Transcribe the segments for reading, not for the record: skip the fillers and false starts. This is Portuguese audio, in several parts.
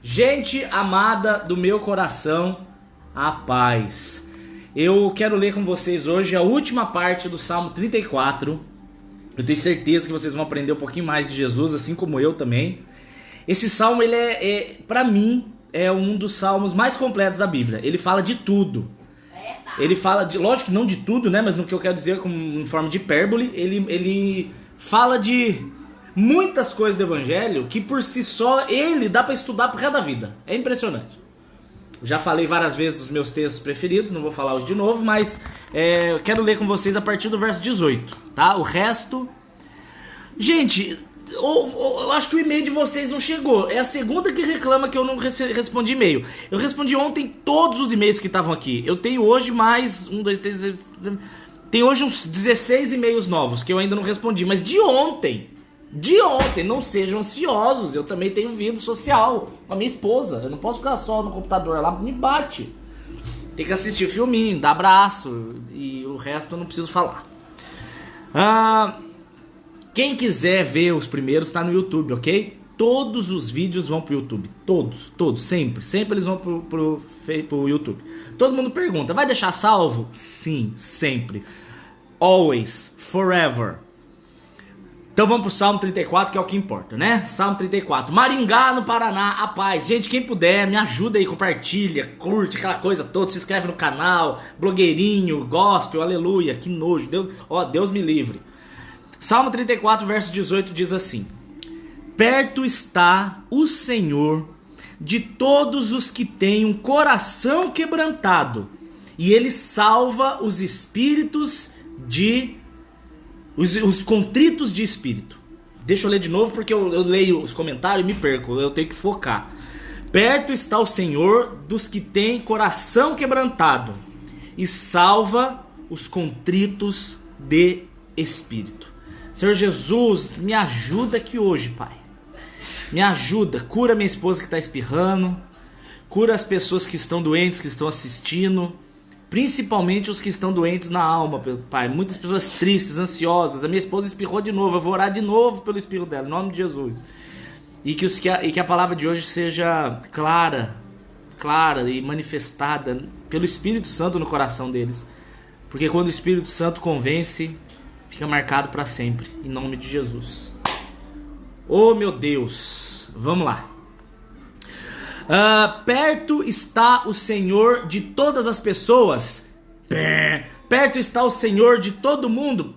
Gente amada do meu coração, a paz. Eu quero ler com vocês hoje a última parte do Salmo 34. Eu tenho certeza que vocês vão aprender um pouquinho mais de Jesus, assim como eu também. Esse salmo, ele para mim, é um dos salmos mais completos da Bíblia. Ele fala de tudo. Ele fala de, lógico que não de tudo, né? Mas no que eu quero dizer, em forma de hipérbole, ele fala de muitas coisas do Evangelho que por si só ele dá pra estudar pro resto da vida. É impressionante. Já falei várias vezes dos meus textos preferidos, não vou falar hoje de novo, mas eu quero ler com vocês a partir do verso 18, tá? O resto... Gente, eu acho que o e-mail de vocês não chegou. É a segunda que reclama que eu não respondi e-mail. Eu respondi ontem todos os e-mails que estavam aqui. Eu tenho hoje mais... Tem hoje uns 16 e-mails novos que eu ainda não respondi, mas de ontem, não sejam ansiosos. Eu também tenho vida social com a minha esposa. Eu não posso ficar só no computador lá, me bate. Tem que assistir filminho, dar abraço, e o resto eu não preciso falar. Quem quiser ver os primeiros tá no YouTube, ok? Todos os vídeos vão pro YouTube. Todos, sempre eles vão pro YouTube. Todo mundo pergunta, vai deixar salvo? Sim, sempre. Always, forever. Então vamos pro Salmo 34, que é o que importa, né? Salmo 34. Maringá, no Paraná, a paz. Gente, quem puder, me ajuda aí, compartilha, curte aquela coisa toda, se inscreve no canal, blogueirinho, gospel, aleluia, que nojo, Deus me livre. Salmo 34, verso 18 diz assim: perto está o Senhor de todos os que têm um coração quebrantado, e Ele salva os espíritos os contritos de espírito. Deixa eu ler de novo porque eu leio os comentários e me perco, eu tenho que focar. Perto está o Senhor dos que têm coração quebrantado, e salva os contritos de espírito. Senhor Jesus, me ajuda aqui hoje, Pai. Me ajuda, cura minha esposa que está espirrando, cura as pessoas que estão doentes, que estão assistindo, principalmente os que estão doentes na alma, Pai. Muitas pessoas tristes, ansiosas. A minha esposa espirrou de novo, eu vou orar de novo pelo espirro dela, em nome de Jesus. E que a palavra de hoje seja clara e manifestada pelo Espírito Santo no coração deles. Porque quando o Espírito Santo convence, fica marcado para sempre, em nome de Jesus. Oh meu Deus, vamos lá. Perto está o Senhor de todas as pessoas. Perto está o Senhor de todo mundo.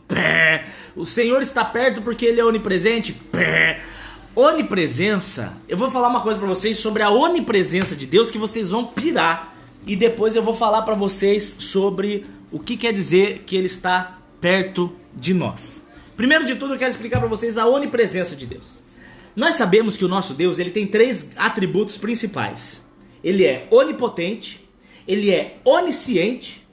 O Senhor está perto porque Ele é onipresente. Onipresença. Eu vou falar uma coisa para vocês sobre a onipresença de Deus que vocês vão pirar. E depois eu vou falar para vocês sobre o que quer dizer que Ele está perto de nós. Primeiro de tudo eu quero explicar para vocês a onipresença de Deus. Nós sabemos que o nosso Deus, ele tem 3 atributos principais. Ele é onipotente, ele é onisciente,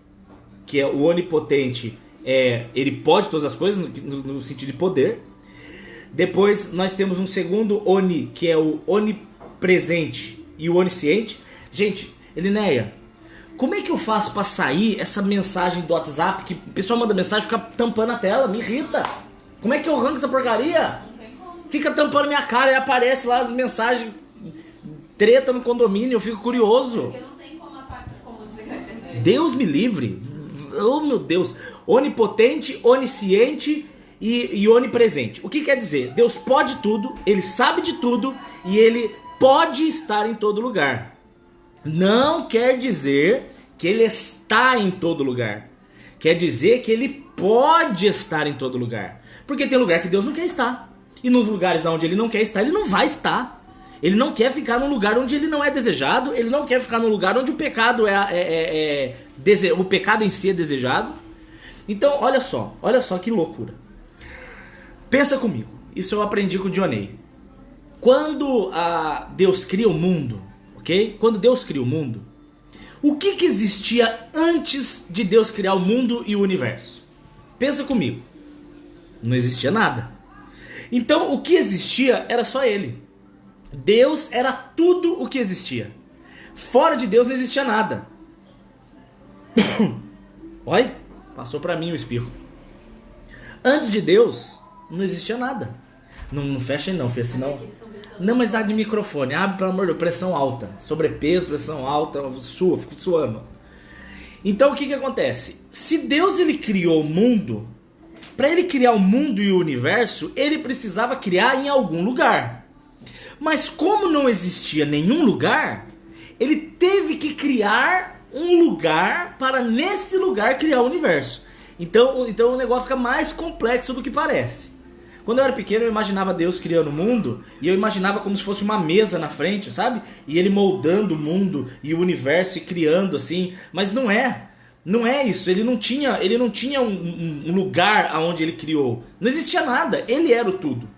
que é o onipotente, ele pode todas as coisas no sentido de poder. Depois nós temos um segundo oni, que é o onipresente e o onisciente. Gente, Elinéia, como é que eu faço pra sair essa mensagem do WhatsApp que o pessoal manda mensagem e fica tampando a tela? Me irrita. Como é que eu arranco essa porcaria? Fica tampando minha cara e aparece lá as mensagens treta no condomínio, eu fico curioso. Porque não tem como desligar a internet. Deus me livre. Oh meu Deus. Onipotente, onisciente e onipresente. O que quer dizer? Deus pode tudo, Ele sabe de tudo e Ele pode estar em todo lugar. Não quer dizer que Ele está em todo lugar. Quer dizer que Ele pode estar em todo lugar. Porque tem lugar que Deus não quer estar. E nos lugares onde Ele não quer estar, Ele não vai estar. Ele não quer ficar num lugar onde Ele não é desejado. Ele não quer ficar num lugar onde o pecado o pecado em si é desejado. Então, olha só que loucura. Pensa comigo. Isso eu aprendi com o Johnny. Quando Deus cria o mundo, ok? Quando Deus cria o mundo, o que existia antes de Deus criar o mundo e o universo? Pensa comigo. Não existia nada. Então o que existia era só Ele. Deus era tudo o que existia. Fora de Deus não existia nada. Olha, passou pra mim o espirro. Antes de Deus não existia nada. Não fecha aí não, Fê, senão... Não, mas dá de microfone. Abre, pelo amor de Deus, pressão alta. Sobrepeso, pressão alta, sua, fico suando. Então o que acontece? Se Deus ele criou o mundo, para ele criar o mundo e o universo, ele precisava criar em algum lugar. Mas como não existia nenhum lugar, ele teve que criar um lugar para nesse lugar criar o universo. Então o negócio fica mais complexo do que parece. Quando eu era pequeno eu imaginava Deus criando o mundo e eu imaginava como se fosse uma mesa na frente, sabe? E ele moldando o mundo e o universo e criando assim, mas não é. Não é isso, ele não tinha um lugar aonde ele criou. Não existia nada, ele era o tudo.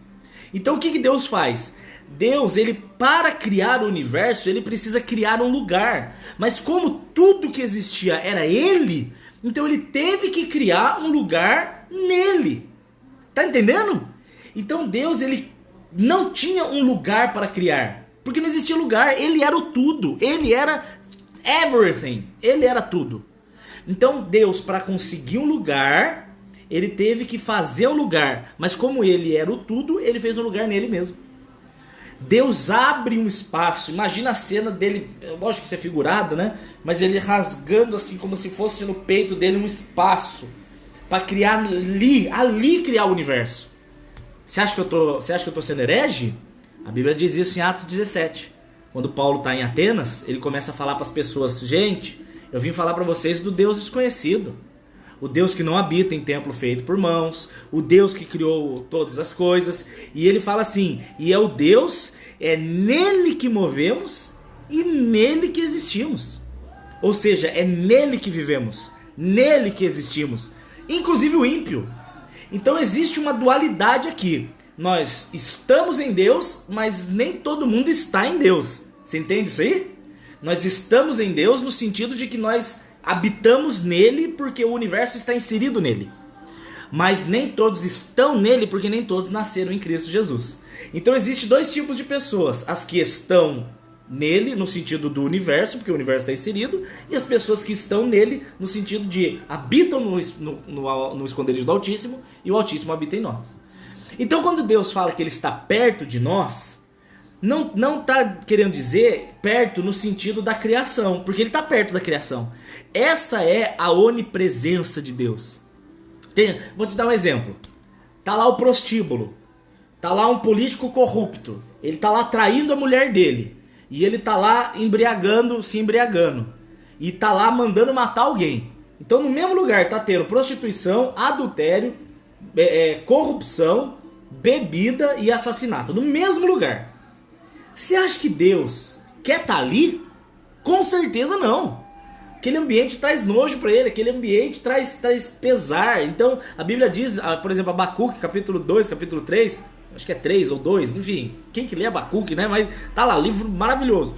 Então o que Deus faz? Deus, ele para criar o universo, ele precisa criar um lugar. Mas como tudo que existia era ele, então ele teve que criar um lugar nele. Tá entendendo? Então Deus, ele não tinha um lugar para criar. Porque não existia lugar, ele era o tudo. Ele era everything, ele era tudo. Então Deus, para conseguir um lugar, ele teve que fazer um lugar. Mas como ele era o tudo, ele fez um lugar nele mesmo. Deus abre um espaço. Imagina a cena dele, lógico que isso é figurado, né? Mas ele rasgando assim, como se fosse no peito dele um espaço. Para criar ali criar o universo. Você acha que eu tô sendo herege? A Bíblia diz isso em Atos 17. Quando Paulo está em Atenas, ele começa a falar para as pessoas: gente, eu vim falar para vocês do Deus desconhecido. O Deus que não habita em templo feito por mãos. O Deus que criou todas as coisas. E ele fala assim: e é o Deus, é nele que movemos e nele que existimos. Ou seja, é nele que vivemos, nele que existimos. Inclusive o ímpio. Então existe uma dualidade aqui. Nós estamos em Deus, mas nem todo mundo está em Deus. Você entende isso aí? Nós estamos em Deus no sentido de que nós habitamos nele porque o universo está inserido nele. Mas nem todos estão nele porque nem todos nasceram em Cristo Jesus. Então existem dois tipos de pessoas: as que estão nele no sentido do universo, porque o universo está inserido, e as pessoas que estão nele no sentido de habitam no esconderijo do Altíssimo e o Altíssimo habita em nós. Então quando Deus fala que ele está perto de nós, não está querendo dizer perto no sentido da criação, porque ele está perto da criação. Essa é a onipresença de Deus. Vou te dar um exemplo. Tá lá o prostíbulo, tá lá um político corrupto, ele tá lá traindo a mulher dele, e ele tá lá se embriagando, e tá lá mandando matar alguém. Então no mesmo lugar tá tendo prostituição, adultério, corrupção, bebida e assassinato. No mesmo lugar. Você acha que Deus quer estar ali? Com certeza não. Aquele ambiente traz nojo para ele, aquele ambiente traz pesar. Então a Bíblia diz, por exemplo, Abacuque, capítulo 2, capítulo 3, acho que é 3 ou 2, enfim, quem que lê Abacuque, né? Mas tá lá, livro maravilhoso.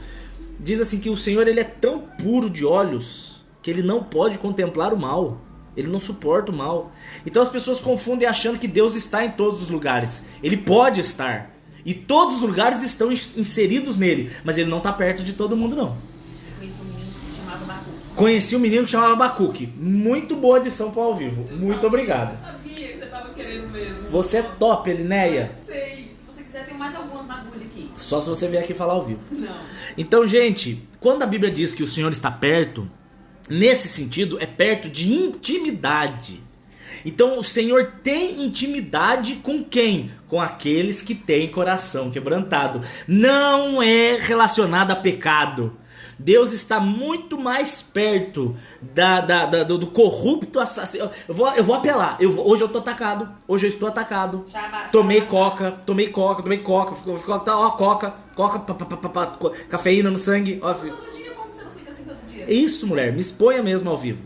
Diz assim que o Senhor, ele é tão puro de olhos que ele não pode contemplar o mal. Ele não suporta o mal. Então as pessoas confundem achando que Deus está em todos os lugares. Ele pode estar. E todos os lugares estão inseridos nele. Mas ele não está perto de todo mundo, não. Conheci um menino que se chamava Abacuque. Muito boa edição para o ao vivo. Muito obrigado. Eu sabia que você estava querendo mesmo. Você é top, Elinéia. Eu sei. Se você quiser, tem mais algumas bagulho aqui. Só se você vier aqui falar ao vivo. Não. Então, gente, quando a Bíblia diz que o Senhor está perto, nesse sentido, é perto de intimidade. Então o Senhor tem intimidade com quem? Com aqueles que têm coração quebrantado. Não é relacionado a pecado. Deus está muito mais perto do corrupto assassino. Eu vou apelar. Hoje eu tô atacado. Hoje eu estou atacado. Tomei coca. Ó, coca, cafeína no sangue. Ó, todo dia, como que você não fica assim todo dia? Isso, mulher, me exponha mesmo ao vivo.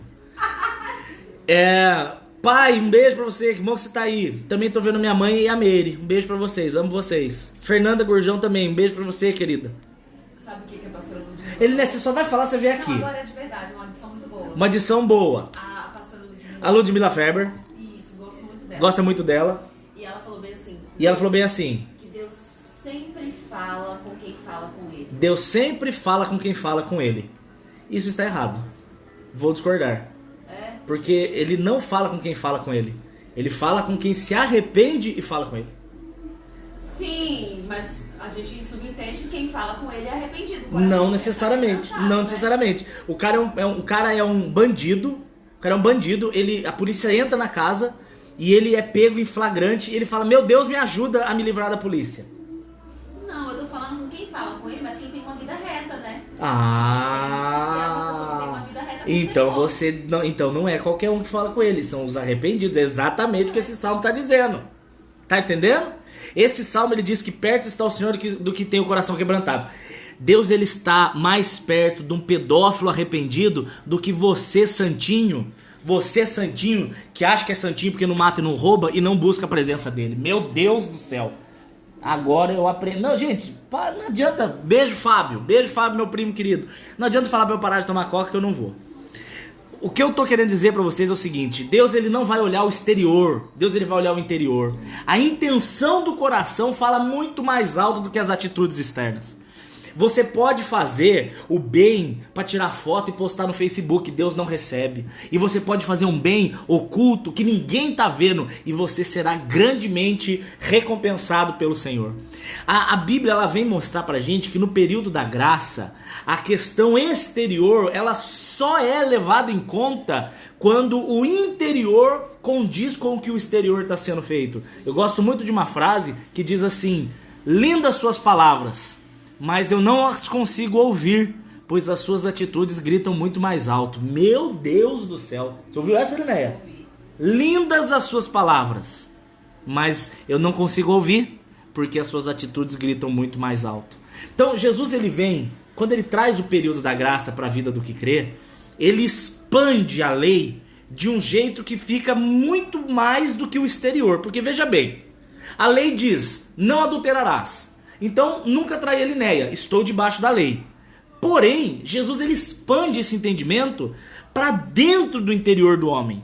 Pai, um beijo pra você, que bom que você tá aí. Também tô vendo minha mãe e a Meire. Um beijo pra vocês, amo vocês. Fernanda Gurjão também, um beijo pra você, querida. Sabe o que é pastora Ludmilla? Ele, né, você só vai falar, você vem aqui. Não, agora é de verdade, uma adição muito boa. Uma adição boa. A pastora Ludmilla. A Ludmilla Ferber. Isso, gosto muito dela. Gosta muito dela. E ela falou bem assim. Que Deus sempre fala com quem fala com ele. Deus sempre fala com quem fala com ele. Isso está errado. Vou discordar. Porque ele não fala com quem fala com ele. Ele fala com quem se arrepende e fala com ele. Sim, mas A gente subentende que quem fala com ele é arrependido. Não necessariamente, não necessariamente. O cara é um bandido, a polícia entra na casa e ele é pego em flagrante e ele fala: meu Deus, me ajuda a me livrar da polícia. Não, eu tô falando com quem fala com ele, mas quem tem uma vida reta, né? Então não é qualquer um que fala com ele, são os arrependidos, é exatamente o que esse salmo está dizendo. Tá entendendo? Esse salmo ele diz que perto está o Senhor do que tem o coração quebrantado. Deus ele está mais perto de um pedófilo arrependido do que você santinho que acha que é santinho porque não mata e não rouba e não busca a presença dele. Meu Deus do céu. Agora eu aprendo. Não, gente, não adianta. Beijo, Fábio, meu primo querido. Não adianta falar pra eu parar de tomar coca que eu não vou. O que eu tô querendo dizer pra vocês é o seguinte: Deus ele não vai olhar o exterior, Deus ele vai olhar o interior. A intenção do coração fala muito mais alto do que as atitudes externas. Você pode fazer o bem para tirar foto e postar no Facebook, Deus não recebe. E você pode fazer um bem oculto que ninguém tá vendo e você será grandemente recompensado pelo Senhor. A Bíblia ela vem mostrar pra gente que no período da graça, a questão exterior ela só é levada em conta quando o interior condiz com o que o exterior está sendo feito. Eu gosto muito de uma frase que diz assim: lindas suas palavras, mas eu não as consigo ouvir, pois as suas atitudes gritam muito mais alto. Meu Deus do céu. Você ouviu essa, Linéia? Lindas as suas palavras, mas eu não consigo ouvir, porque as suas atitudes gritam muito mais alto. Então Jesus ele vem, quando ele traz o período da graça para a vida do que crê, ele expande a lei de um jeito que fica muito mais do que o exterior. Porque veja bem, a lei diz: não adulterarás. Então nunca traí a Linéia, estou debaixo da lei. Porém, Jesus ele expande esse entendimento para dentro do interior do homem.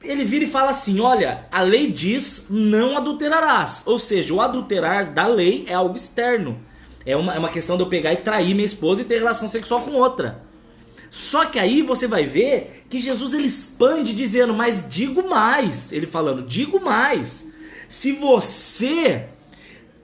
Ele vira e fala assim: olha, a lei diz não adulterarás. Ou seja, o adulterar da lei é algo externo. É uma questão de eu pegar e trair minha esposa e ter relação sexual com outra. Só que aí você vai ver que Jesus ele expande dizendo: mas digo mais. Ele falando: digo mais. Se você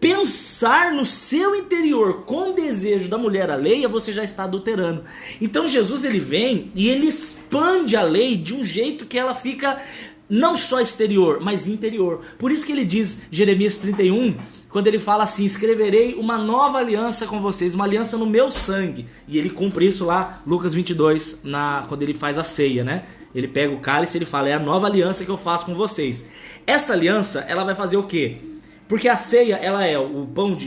pensar no seu interior com desejo da mulher alheia, você já está adulterando. Então Jesus ele vem e ele expande a lei de um jeito que ela fica não só exterior, mas interior. Por isso que ele diz, Jeremias 31, quando ele fala assim: escreverei uma nova aliança com vocês, uma aliança no meu sangue. E ele cumpre isso lá, Lucas 22, quando ele faz a ceia, né? Ele pega o cálice e ele fala: é a nova aliança que eu faço com vocês. Essa aliança, ela vai fazer o quê? Porque a ceia, ela é o pão,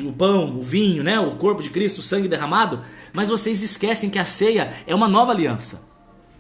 o vinho, né? O corpo de Cristo, o sangue derramado. Mas vocês esquecem que a ceia é uma nova aliança.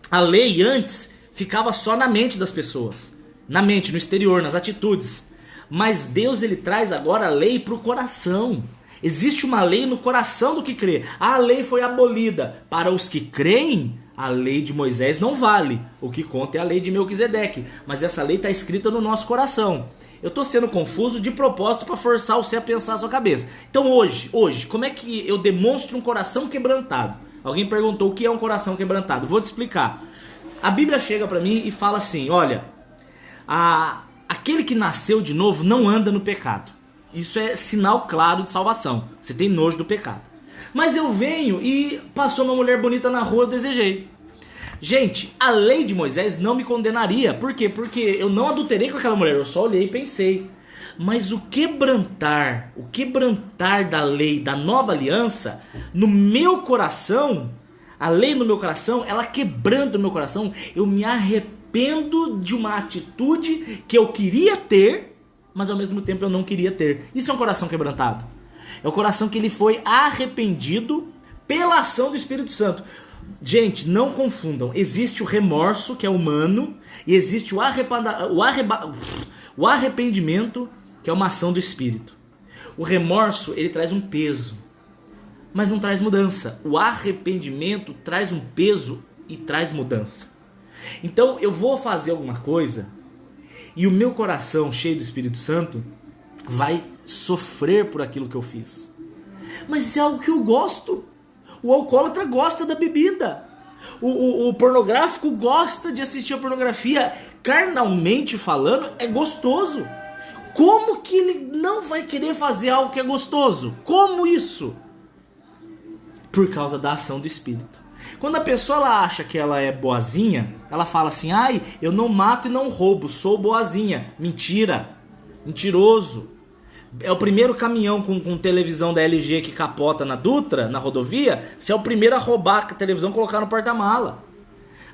A lei antes ficava só na mente das pessoas. Na mente, no exterior, nas atitudes. Mas Deus, ele traz agora a lei para o coração. Existe uma lei no coração do que crê. A lei foi abolida. Para os que creem, a lei de Moisés não vale. O que conta é a lei de Melquisedeque. Mas essa lei está escrita no nosso coração. Eu tô sendo confuso de propósito para forçar você a pensar a sua cabeça. Então hoje, como é que eu demonstro um coração quebrantado? Alguém perguntou o que é um coração quebrantado. Vou te explicar. A Bíblia chega para mim e fala assim: olha, aquele que nasceu de novo não anda no pecado. Isso é sinal claro de salvação. Você tem nojo do pecado. Mas eu venho e passou uma mulher bonita na rua, eu desejei. Gente, a lei de Moisés não me condenaria. Por quê? Porque eu não adulterei com aquela mulher, eu só olhei e pensei. Mas o quebrantar da lei da nova aliança, no meu coração, a lei no meu coração, ela quebranta o meu coração. Eu me arrependo de uma atitude que eu queria ter, mas ao mesmo tempo eu não queria ter. Isso é um coração quebrantado. É o coração que ele foi arrependido pela ação do Espírito Santo. Gente, não confundam. Existe o remorso, que é humano, e existe o arrependimento, que é uma ação do Espírito. O remorso, ele traz um peso, mas não traz mudança. O arrependimento traz um peso e traz mudança. Então eu vou fazer alguma coisa e o meu coração, cheio do Espírito Santo, vai sofrer por aquilo que eu fiz. Mas é algo que eu gosto. O alcoólatra gosta da bebida. O pornográfico gosta de assistir a pornografia. Carnalmente falando, é gostoso. Como que ele não vai querer fazer algo que é gostoso? Como isso? Por causa da ação do Espírito. Quando a pessoa ela acha que ela é boazinha, ela fala assim: ai, eu não mato e não roubo, sou boazinha. Mentira. Mentiroso. É o primeiro caminhão com televisão da LG que capota na Dutra, na rodovia, você é o primeiro a roubar a televisão e colocar no porta-mala.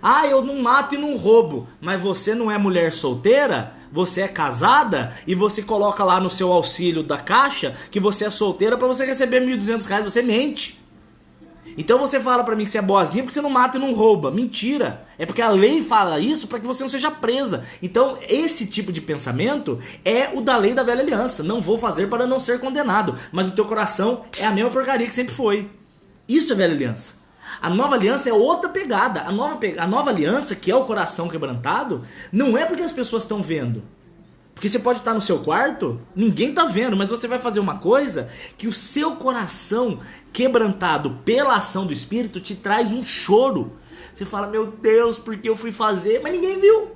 Ah, eu não mato e não roubo, mas você não é mulher solteira, você é casada e você coloca lá no seu auxílio da Caixa que você é solteira para você receber R$1.200, você mente. Então você fala pra mim que você é boazinha porque você não mata e não rouba. Mentira. É porque a lei fala isso pra que você não seja presa. Então esse tipo de pensamento é o da lei da velha aliança. Não vou fazer para não ser condenado. Mas o teu coração é a mesma porcaria que sempre foi. Isso é velha aliança. A nova aliança é outra pegada. A nova aliança, que é o coração quebrantado, não é porque as pessoas estão vendo. Porque você pode estar no seu quarto, ninguém tá vendo, mas você vai fazer uma coisa que o seu coração quebrantado pela ação do Espírito te traz um choro. Você fala: meu Deus, por que eu fui fazer? Mas ninguém viu.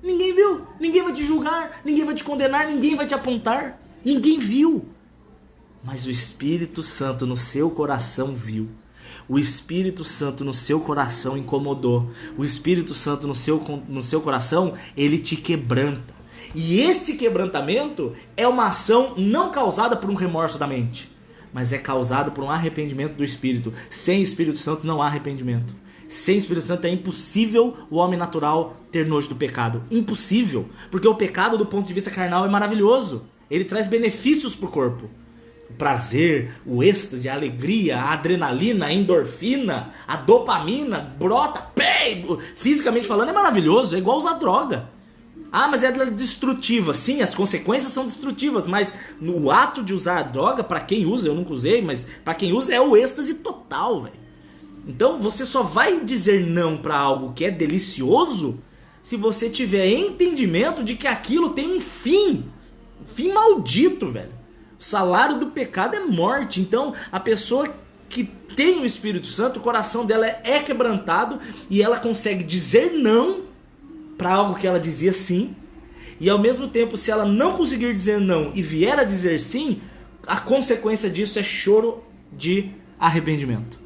Ninguém viu. Ninguém vai te julgar, ninguém vai te condenar, ninguém vai te apontar. Ninguém viu. Mas o Espírito Santo no seu coração viu. O Espírito Santo no seu coração incomodou. O Espírito Santo no seu coração, ele te quebranta. E esse quebrantamento é uma ação não causada por um remorso da mente, mas é causada por um arrependimento do Espírito. Sem Espírito Santo não há arrependimento. Sem Espírito Santo é impossível o homem natural ter nojo do pecado. Impossível, porque o pecado do ponto de vista carnal é maravilhoso. Ele traz benefícios para o corpo. O prazer, o êxtase, a alegria, a adrenalina, a endorfina, a dopamina, brota, fisicamente falando é maravilhoso, é igual usar droga. Ah, mas é destrutiva. Sim, as consequências são destrutivas, mas no ato de usar a droga, pra quem usa, eu nunca usei, mas pra quem usa é o êxtase total, velho. Então você só vai dizer não pra algo que é delicioso se você tiver entendimento de que aquilo tem um fim maldito, velho. O salário do pecado é morte. Então a pessoa que tem o Espírito Santo, o coração dela é quebrantado e ela consegue dizer não para algo que ela dizia sim, e ao mesmo tempo, se ela não conseguir dizer não e vier a dizer sim, a consequência disso é choro de arrependimento.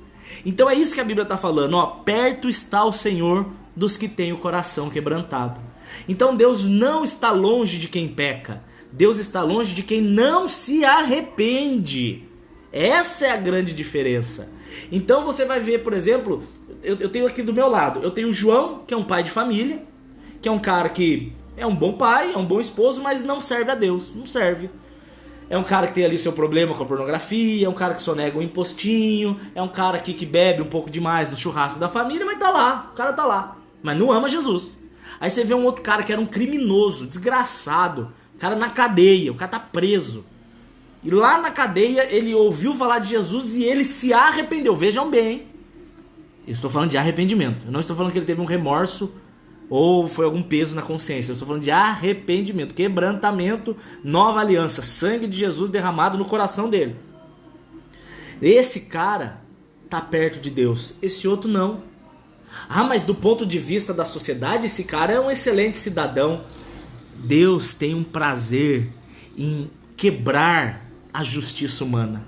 Então é isso que a Bíblia está falando, ó, perto está o Senhor dos que têm o coração quebrantado. Então Deus não está longe de quem peca, Deus está longe de quem não se arrepende. Essa é a grande diferença. Então você vai ver, por exemplo, eu tenho aqui do meu lado, eu tenho o João, que é um pai de família, que é um cara que é um bom pai, é um bom esposo, mas não serve a Deus, não serve. É um cara que tem ali seu problema com a pornografia, é um cara que só nega um impostinho, é um cara aqui que bebe um pouco demais no churrasco da família, mas tá lá, o cara tá lá, mas não ama Jesus. Aí você vê um outro cara que era um criminoso, desgraçado, o cara na cadeia, o cara tá preso. E lá na cadeia ele ouviu falar de Jesus e ele se arrependeu, vejam bem, hein? Eu estou falando de arrependimento, eu não estou falando que ele teve um remorso ou foi algum peso na consciência. Eu estou falando de arrependimento, quebrantamento, nova aliança, sangue de Jesus derramado no coração dele. Esse cara tá perto de Deus, esse outro não. Ah, mas do ponto de vista da sociedade, esse cara é um excelente cidadão. Deus tem um prazer em quebrar a justiça humana.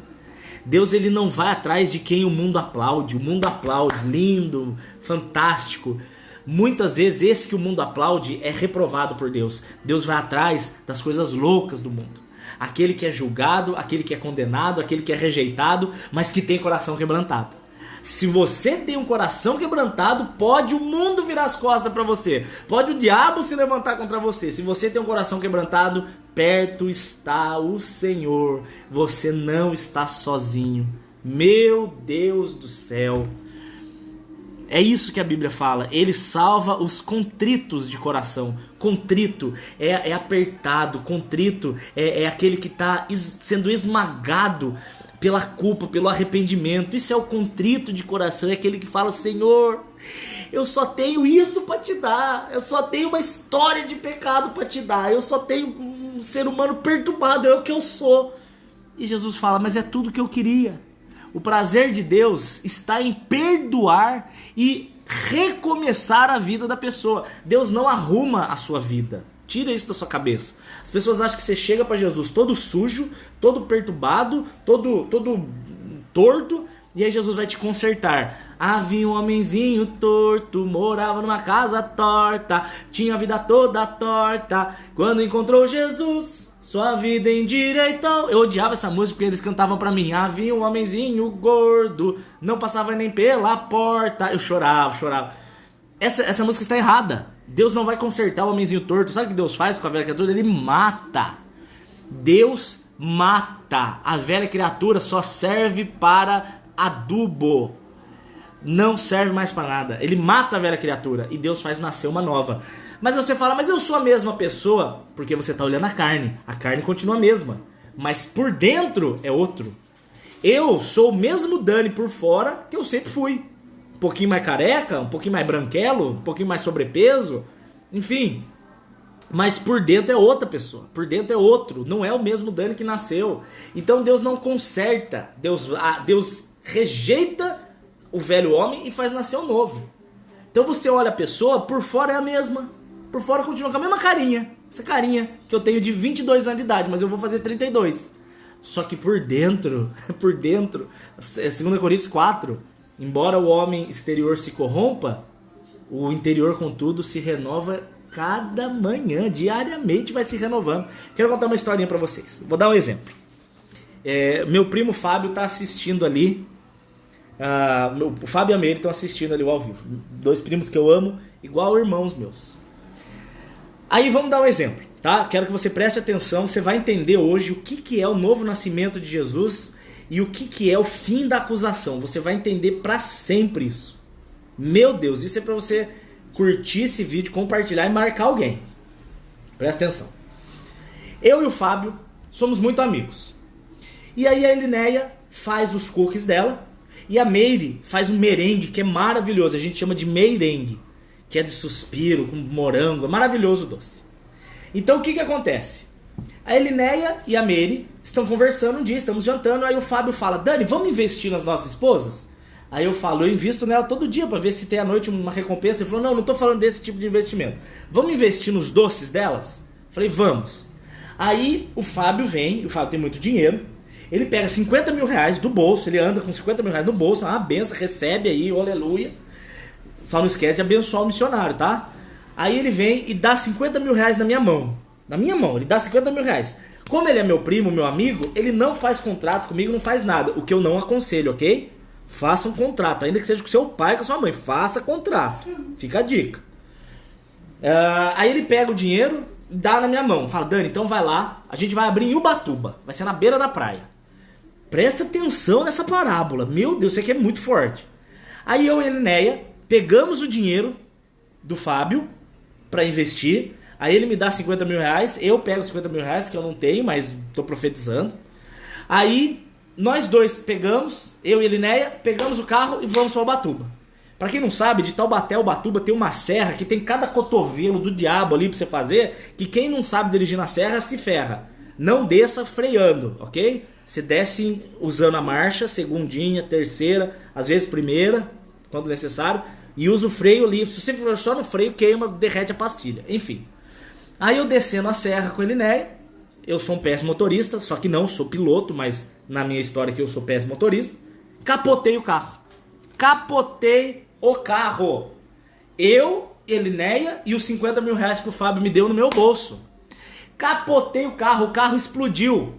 Deus, ele não vai atrás de quem o mundo aplaude. O mundo aplaude, lindo, fantástico. Muitas vezes esse que o mundo aplaude é reprovado por Deus. Deus vai atrás das coisas loucas do mundo. Aquele que é julgado, aquele que é condenado, aquele que é rejeitado, mas que tem coração quebrantado. Se você tem um coração quebrantado, pode o mundo virar as costas para você. Pode o diabo se levantar contra você. Se você tem um coração quebrantado, perto está o Senhor. Você não está sozinho. Meu Deus do céu. É isso que a Bíblia fala. Ele salva os contritos de coração. Contrito é apertado. Contrito é aquele que está sendo esmagado pela culpa, pelo arrependimento. Isso é o contrito de coração. É aquele que fala: Senhor, eu só tenho isso para te dar. Eu só tenho uma história de pecado para te dar. Eu só tenho um ser humano perturbado. É o que eu sou. E Jesus fala: mas é tudo que eu queria. O prazer de Deus está em perdoar e recomeçar a vida da pessoa. Deus não arruma a sua vida. Tira isso da sua cabeça. As pessoas acham que você chega pra Jesus todo sujo, todo perturbado, todo torto, e aí Jesus vai te consertar. Havia um homenzinho torto, morava numa casa torta, tinha a vida toda torta. Quando encontrou Jesus, sua vida endireitou. Eu odiava essa música porque eles cantavam pra mim. Havia um homenzinho gordo, não passava nem pela porta. Eu chorava. Essa música está errada. Deus não vai consertar o homenzinho torto. Sabe o que Deus faz com a velha criatura? Ele mata. Deus mata. A velha criatura só serve para adubo. Não serve mais para nada. Ele mata a velha criatura e Deus faz nascer uma nova. Mas você fala, mas eu sou a mesma pessoa. Porque você está olhando a carne. A carne continua a mesma, mas por dentro é outro. Eu sou o mesmo Dani por fora que eu sempre fui. Um pouquinho mais careca, um pouquinho mais branquelo, um pouquinho mais sobrepeso, enfim. Mas por dentro é outra pessoa, por dentro é outro, não é o mesmo Dani que nasceu. Então Deus não conserta, Deus rejeita o velho homem e faz nascer o novo. Então você olha a pessoa, por fora é a mesma, por fora continua com a mesma carinha, essa carinha que eu tenho de 22 anos de idade, mas eu vou fazer 32. Só que por dentro, 2 Coríntios 4... Embora o homem exterior se corrompa, o interior, contudo, se renova cada manhã, diariamente vai se renovando. Quero contar uma historinha pra vocês. Vou dar um exemplo. Meu primo Fábio tá assistindo ali. O Fábio e a Meire estão assistindo ali ao vivo. 2 primos que eu amo, igual irmãos meus. Aí vamos dar um exemplo, tá? Quero que você preste atenção. Você vai entender hoje o que é o novo nascimento de Jesus e o que é o fim da acusação. Você vai entender pra sempre isso. Meu Deus, isso é pra você curtir esse vídeo, compartilhar e marcar alguém. Presta atenção. Eu e o Fábio somos muito amigos. E aí a Elinéia faz os cookies dela e a Meire faz um merengue que é maravilhoso. A gente chama de merengue, que é de suspiro, com morango. É maravilhoso o doce. Então o que acontece? A Elinéia e a Meire estão conversando um dia, estamos jantando, aí o Fábio fala, Dani, vamos investir nas nossas esposas? Aí eu falo, eu invisto nela todo dia pra ver se tem à noite uma recompensa. Ele falou, não tô falando desse tipo de investimento. Vamos investir nos doces delas? Falei, vamos. Aí o Fábio vem, o Fábio tem muito dinheiro, ele pega 50 mil reais do bolso, ele anda com 50 mil reais no bolso, uma benção, recebe aí, aleluia. Só não esquece de abençoar o missionário, tá? Aí ele vem e dá 50 mil reais na minha mão. Na minha mão, ele dá 50 mil reais. Como ele é meu primo, meu amigo, ele não faz contrato comigo, não faz nada. O que eu não aconselho, ok? Faça um contrato, ainda que seja com seu pai, com a sua mãe. Faça contrato. Fica a dica. Aí ele pega o dinheiro e dá na minha mão. Fala, Dani, então vai lá. A gente vai abrir em Ubatuba. Vai ser na beira da praia. Presta atenção nessa parábola. Meu Deus, isso aqui é muito forte. Aí eu e a Elinéia pegamos o dinheiro do Fábio para investir. Aí ele me dá 50 mil reais, eu pego 50 mil reais, que eu não tenho, mas tô profetizando. Aí nós dois pegamos, eu e a Elinéia, pegamos o carro e vamos para Ubatuba. Pra quem não sabe, de Taubaté a Ubatuba tem uma serra que tem cada cotovelo do diabo ali pra você fazer, que quem não sabe dirigir na serra se ferra. Não desça freando, ok? Você desce usando a marcha, segundinha, terceira, às vezes primeira, quando necessário, e usa o freio ali. Se você for só no freio, queima, derrete a pastilha. Enfim. Aí eu descendo a serra com a Elinéia, eu sou um péssimo motorista, só que não, sou piloto, mas na minha história aqui eu sou péssimo motorista. Capotei o carro. Capotei o carro. Eu, Elinéia e os 50 mil reais que o Fábio me deu no meu bolso. Capotei o carro explodiu.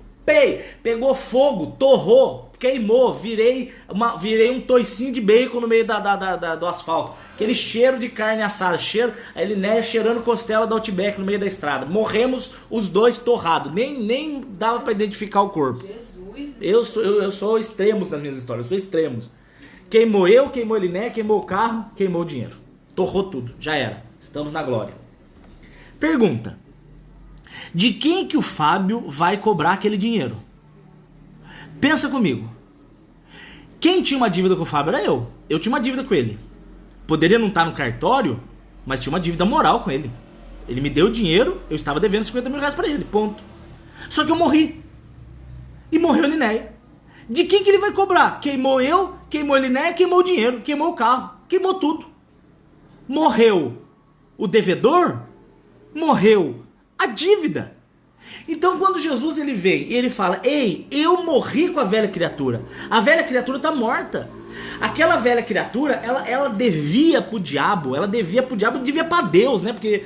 Pegou fogo, torrou, queimou, virei um toicinho de bacon no meio do asfalto. Aquele cheiro de carne assada, a Elinéia cheirando costela da Outback no meio da estrada. Morremos os dois torrados, nem dava pra identificar o corpo. Jesus. Eu sou extremos nas minhas histórias, eu sou extremos. Queimou eu, queimou a Elinéia, queimou o carro, queimou o dinheiro. Torrou tudo, já era. Estamos na glória. Pergunta. De quem que o Fábio vai cobrar aquele dinheiro? Pensa comigo. Quem tinha uma dívida com o Fábio era eu. Eu tinha uma dívida com ele. Poderia não estar no cartório, mas tinha uma dívida moral com ele. Ele me deu dinheiro, eu estava devendo 50 mil reais pra ele, ponto. Só que eu morri. E morreu a Elinéia. De quem que ele vai cobrar? Queimou eu, queimou a Elinéia, queimou o dinheiro, queimou o carro, queimou tudo. Morreu o devedor? Morreu A dívida. Então quando Jesus ele vem e ele fala: ei, eu morri com a velha criatura. A velha criatura está morta. Aquela velha criatura, ela devia pro diabo, devia pra Deus, né? Porque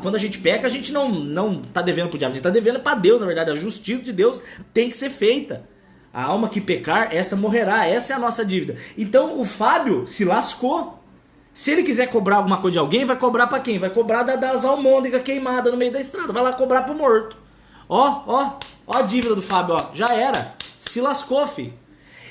quando a gente peca, a gente não tá devendo pro diabo, a gente tá devendo pra Deus, na verdade. A justiça de Deus tem que ser feita. A alma que pecar, essa morrerá, essa é a nossa dívida. Então o Fábio se lascou. Se ele quiser cobrar alguma coisa de alguém, vai cobrar pra quem? Vai cobrar das almôndegas queimadas no meio da estrada, vai lá cobrar pro morto. Ó a dívida do Fábio, ó, já era, se lascou, filho.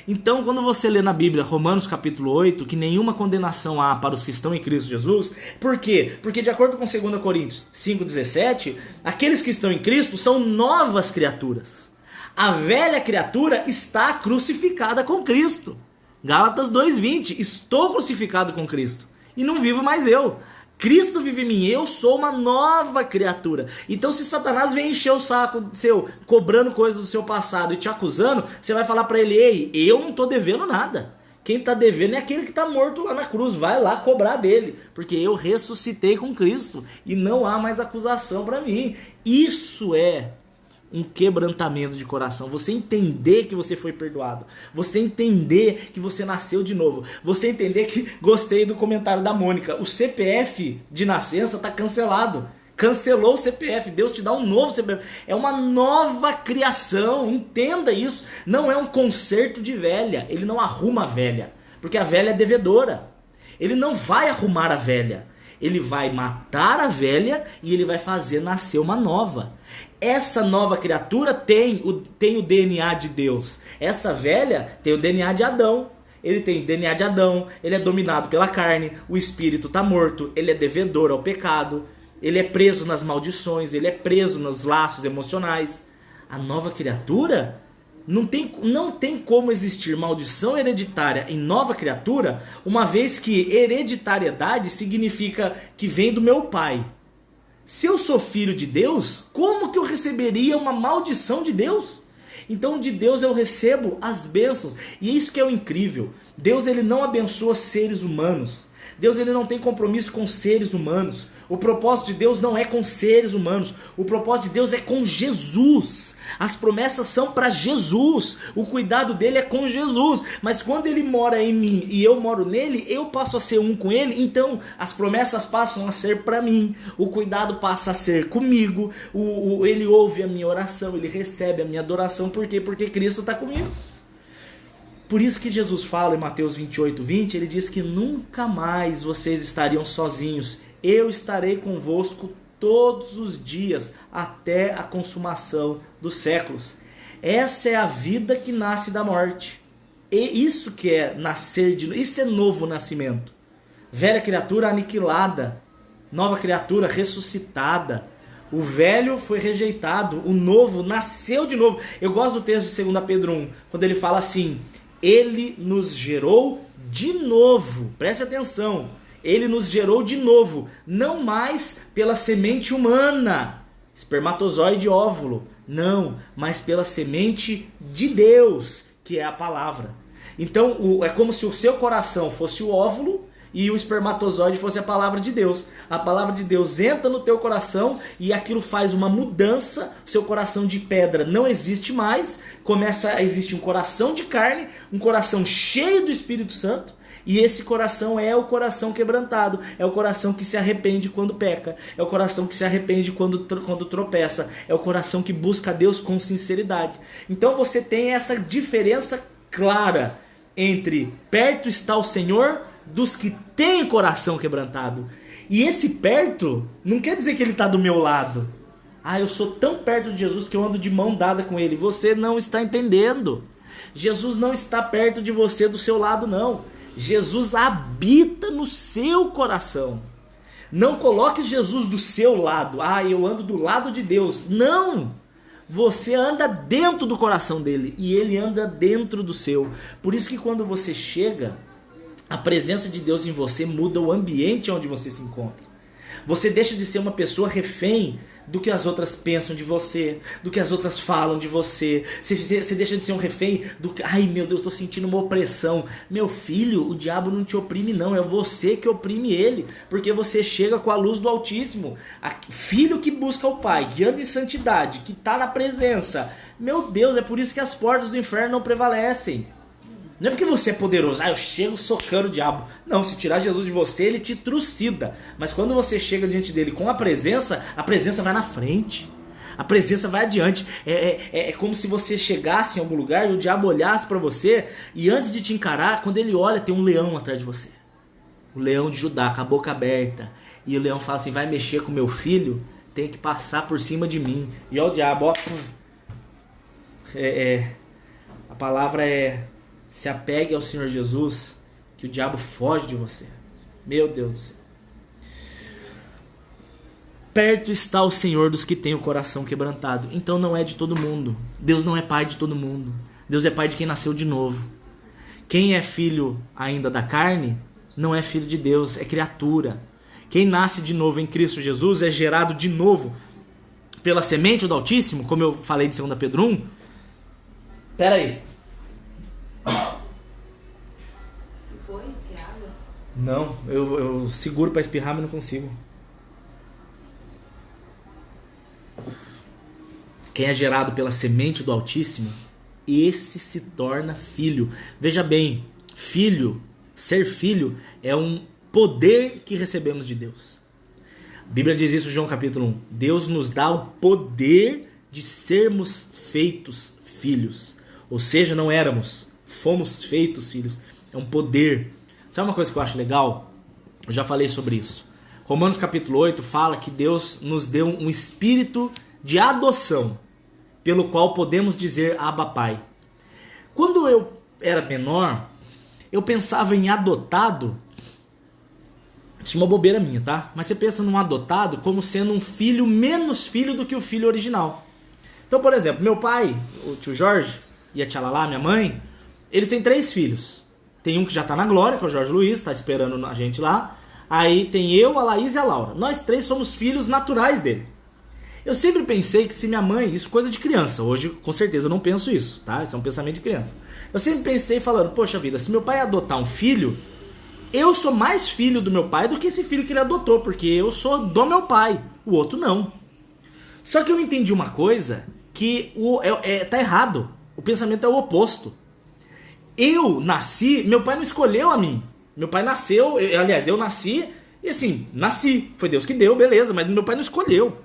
Então, quando você lê na Bíblia, Romanos capítulo 8, que nenhuma condenação há para os que estão em Cristo Jesus, por quê? Porque de acordo com 2 Coríntios 5,17, aqueles que estão em Cristo são novas criaturas. A velha criatura está crucificada com Cristo. Gálatas 2,20, estou crucificado com Cristo e não vivo mais eu. Cristo vive em mim, eu sou uma nova criatura. Então se Satanás vem encher o saco seu, cobrando coisas do seu passado e te acusando, você vai falar pra ele: ei, eu não tô devendo nada. Quem tá devendo é aquele que tá morto lá na cruz, vai lá cobrar dele, porque eu ressuscitei com Cristo e não há mais acusação pra mim. Isso é um quebrantamento de coração, você entender que você foi perdoado, você entender que você nasceu de novo, você entender que, gostei do comentário da Mônica, o CPF de nascença está cancelado, cancelou o CPF, Deus te dá um novo CPF, é uma nova criação, entenda isso, não é um conserto de velha, ele não arruma a velha, porque a velha é devedora, ele não vai arrumar a velha, ele vai matar a velha e ele vai fazer nascer uma nova. Essa nova criatura tem o DNA de Deus. Essa velha tem o DNA de Adão. Ele tem DNA de Adão, ele é dominado pela carne, o espírito está morto, ele é devedor ao pecado, ele é preso nas maldições, ele é preso nos laços emocionais. A nova criatura... Não tem como existir maldição hereditária em nova criatura, uma vez que hereditariedade significa que vem do meu pai. Se eu sou filho de Deus, como que eu receberia uma maldição de Deus? Então de Deus eu recebo as bênçãos. E isso que é o incrível. Deus ele não abençoa seres humanos. Deus ele não tem compromisso com seres humanos. O propósito de Deus não é com seres humanos. O propósito de Deus é com Jesus. As promessas são para Jesus. O cuidado dele é com Jesus. Mas quando ele mora em mim e eu moro nele, eu passo a ser um com ele. Então as promessas passam a ser para mim. O cuidado passa a ser comigo. Ele ouve a minha oração. Ele recebe a minha adoração. Por quê? Porque Cristo está comigo. Por isso que Jesus fala em Mateus 28:20, ele diz que nunca mais vocês estariam sozinhos. Eu estarei convosco todos os dias, até a consumação dos séculos. Essa é a vida que nasce da morte. E isso que é nascer de novo, isso é novo nascimento. Velha criatura aniquilada, nova criatura ressuscitada. O velho foi rejeitado, o novo nasceu de novo. Eu gosto do texto de 2 Pedro 1, quando ele fala assim: ele nos gerou de novo, preste atenção, ele nos gerou de novo, não mais pela semente humana, espermatozoide e óvulo, não, mas pela semente de Deus, que é a palavra. Então é como se o seu coração fosse o óvulo e o espermatozoide fosse a palavra de Deus. A palavra de Deus entra no teu coração e aquilo faz uma mudança. O seu coração de pedra não existe mais, começa a existir um coração de carne, um coração cheio do Espírito Santo. E esse coração é o coração quebrantado, é o coração que se arrepende quando peca, é o coração que se arrepende quando tropeça, é o coração que busca a Deus com sinceridade. Então você tem essa diferença clara entre perto está o Senhor dos que têm coração quebrantado. E esse perto não quer dizer que ele está do meu lado. Ah, eu sou tão perto de Jesus que eu ando de mão dada com ele. Você não está entendendo. Jesus não está perto de você, do seu lado não. Jesus habita no seu coração. Não coloque Jesus do seu lado. Ah, eu ando do lado de Deus. Não! Você anda dentro do coração dele e ele anda dentro do seu. Por isso que quando você chega, a presença de Deus em você muda o ambiente onde você se encontra. Você deixa de ser uma pessoa refém do que as outras pensam de você, do que as outras falam de você. Você deixa de ser um refém do que, ai meu Deus, estou sentindo uma opressão. Meu filho, o diabo não te oprime não, é você que oprime ele, porque você chega com a luz do Altíssimo. Filho que busca o Pai, que anda em santidade, que está na presença. Meu Deus, é por isso que as portas do inferno não prevalecem. Não é porque você é poderoso, eu chego socando o diabo. Não, se tirar Jesus de você, ele te trucida. Mas quando você chega diante dele com a presença vai na frente. A presença vai adiante. É como se você chegasse em algum lugar e o diabo olhasse pra você e antes de te encarar, quando ele olha, tem um leão atrás de você. O leão de Judá, com a boca aberta. E o leão fala assim, vai mexer com meu filho, tem que passar por cima de mim. E ó o diabo, ó. A palavra é... Se apegue ao Senhor Jesus, que o diabo foge de você. Meu Deus do céu. Perto está o Senhor dos que têm o coração quebrantado. Então não é de todo mundo. Deus não é pai de todo mundo. Deus é pai de quem nasceu de novo. Quem é filho ainda da carne, não é filho de Deus, é criatura. Quem nasce de novo em Cristo Jesus é gerado de novo pela semente do Altíssimo, como eu falei de 2 Pedro 1. Pera aí. Não, eu seguro para espirrar, mas não consigo. Quem é gerado pela semente do Altíssimo, esse se torna filho. Veja bem, filho, ser filho é um poder que recebemos de Deus. A Bíblia diz isso em João capítulo 1. Deus nos dá o poder de sermos feitos filhos. Ou seja, não éramos, fomos feitos filhos. É um poder. Sabe uma coisa que eu acho legal? Eu já falei sobre isso. Romanos capítulo 8 fala que Deus nos deu um espírito de adoção, pelo qual podemos dizer Abba Pai. Quando eu era menor, eu pensava em adotado. Isso é uma bobeira minha, tá? Mas você pensa num adotado como sendo um filho menos filho do que o filho original. Então, por exemplo, meu pai, o tio Jorge, e a tia Lala, minha mãe, eles têm 3 filhos. Tem um que já tá na glória, que é o Jorge Luiz, tá esperando a gente lá. Aí tem eu, a Laís e a Laura. Nós 3 somos filhos naturais dele. Eu sempre pensei que se minha mãe... Isso é coisa de criança. Hoje, com certeza, eu não penso isso, tá? Isso é um pensamento de criança. Eu sempre pensei falando, poxa vida, se meu pai adotar um filho, eu sou mais filho do meu pai do que esse filho que ele adotou, porque eu sou do meu pai. O outro não. Só que eu entendi uma coisa, que tá errado. O pensamento é o oposto. Eu nasci, meu pai não escolheu a mim. Meu pai nasceu, aliás, eu nasci e assim, nasci. Foi Deus que deu, beleza, mas meu pai não escolheu.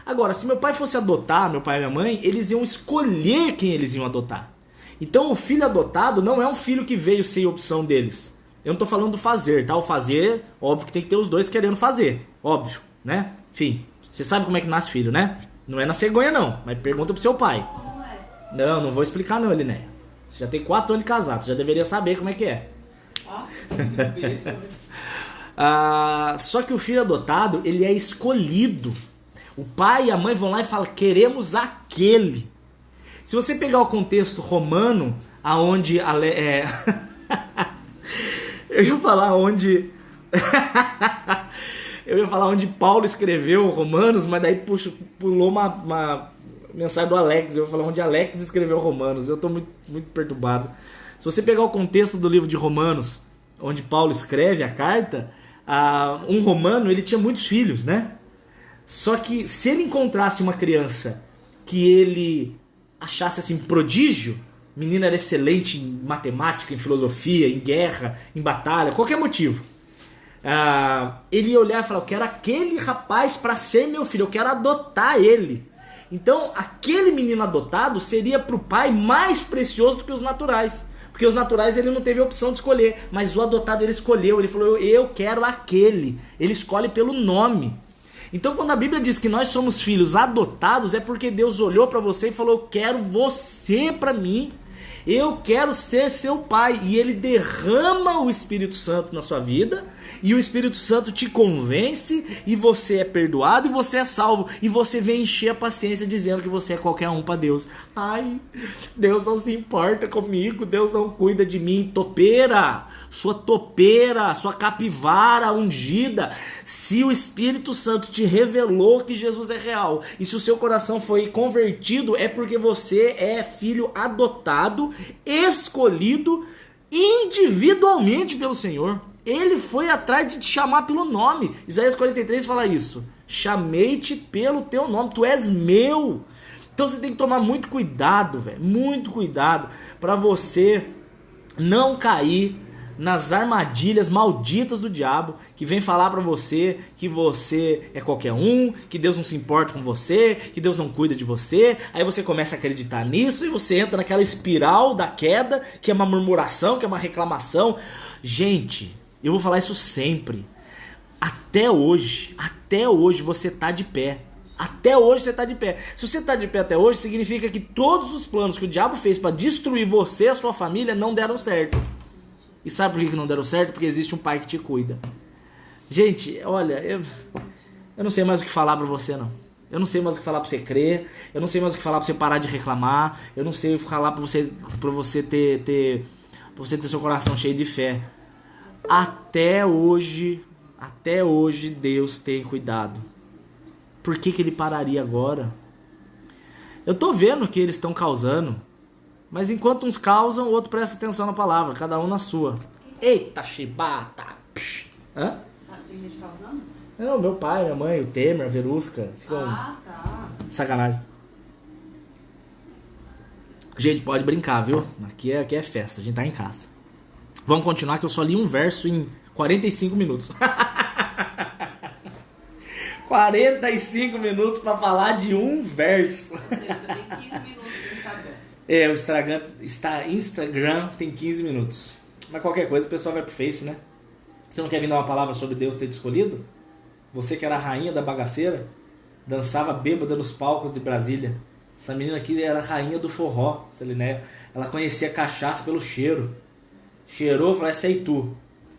Agora, se meu pai fosse adotar, meu pai e minha mãe, eles iam escolher quem eles iam adotar. Então o filho adotado não é um filho que veio sem opção deles. Eu não tô falando do fazer, tá? O fazer, óbvio que tem que ter os dois querendo fazer. Óbvio, né? Enfim, você sabe como é que nasce filho, né? Não é na cegonha não, mas pergunta pro seu pai. Como é? Não vou explicar não, Elinéia. Você já tem 4 anos de casado, você já deveria saber como é que é. Só que o filho adotado, ele é escolhido. O pai e a mãe vão lá e falam, queremos aquele. Se você pegar o contexto romano, aonde eu ia falar onde Paulo escreveu Romanos, mas daí pulou uma mensagem do Alex. Eu vou falar onde Alex escreveu Romanos. Eu tô muito, muito perturbado. Se você pegar o contexto do livro de Romanos, onde Paulo escreve a carta, um romano, ele tinha muitos filhos, né? Só que se ele encontrasse uma criança que ele achasse assim prodígio, menina era excelente em matemática, em filosofia, em guerra, em batalha, qualquer motivo, ele ia olhar e falar, eu quero aquele rapaz para ser meu filho, eu quero adotar ele. Então aquele menino adotado seria para o pai mais precioso do que os naturais. Porque os naturais ele não teve a opção de escolher, mas o adotado ele escolheu, ele falou, eu quero aquele. Ele escolhe pelo nome. Então quando a Bíblia diz que nós somos filhos adotados, é porque Deus olhou para você e falou, eu quero você para mim. Eu quero ser seu pai. E ele derrama o Espírito Santo na sua vida. E o Espírito Santo te convence. E você é perdoado e você é salvo. E você vem encher a paciência dizendo que você é qualquer um para Deus. Ai, Deus não se importa comigo. Deus não cuida de mim. Topeira, sua capivara ungida. Se o Espírito Santo te revelou que Jesus é real. E se o seu coração foi convertido, é porque você é filho adotado, escolhido individualmente pelo Senhor. Ele foi atrás de te chamar pelo nome. Isaías 43 fala isso. Chamei-te pelo teu nome, tu és meu. Então você tem que tomar muito cuidado, velho, muito cuidado para você não cair nas armadilhas malditas do diabo, que vem falar pra você que você é qualquer um, que Deus não se importa com você, que Deus não cuida de você. Aí você começa a acreditar nisso e você entra naquela espiral da queda, que é uma murmuração, que é uma reclamação. Gente, eu vou falar isso sempre. Até hoje você tá de pé. Até hoje você tá de pé. Se você tá de pé até hoje, significa que todos os planos que o diabo fez pra destruir você e a sua família não deram certo. E sabe por que não deram certo? Porque existe um pai que te cuida. Gente, olha, eu não sei mais o que falar pra você, não. Eu não sei mais o que falar pra você crer. Eu não sei mais o que falar pra você parar de reclamar. Eu não sei o que falar pra você ter seu coração cheio de fé. Até hoje Deus tem cuidado. Por que ele pararia agora? Eu tô vendo que eles estão causando. Mas enquanto uns causam, o outro presta atenção na palavra, cada um na sua. Eita, chibata! Hã? Tem gente causando? Não, meu pai, minha mãe, o Temer, a Verusca. Tá. Sacanagem. Gente, pode brincar, viu? Aqui é festa, a gente tá em casa. Vamos continuar que eu só li um verso em 45 minutos. 45 minutos pra falar de um verso. Ou seja, você tem 15 minutos no Instagram. O Instagram tem 15 minutos. Mas qualquer coisa o pessoal vai pro Face, né? Você não quer vir dar uma palavra sobre Deus ter te escolhido? Você que era a rainha da bagaceira, dançava bêbada nos palcos de Brasília. Essa menina aqui era a rainha do forró, Selinéia. Ela conhecia cachaça pelo cheiro. Cheirou, falou, essa é Itu.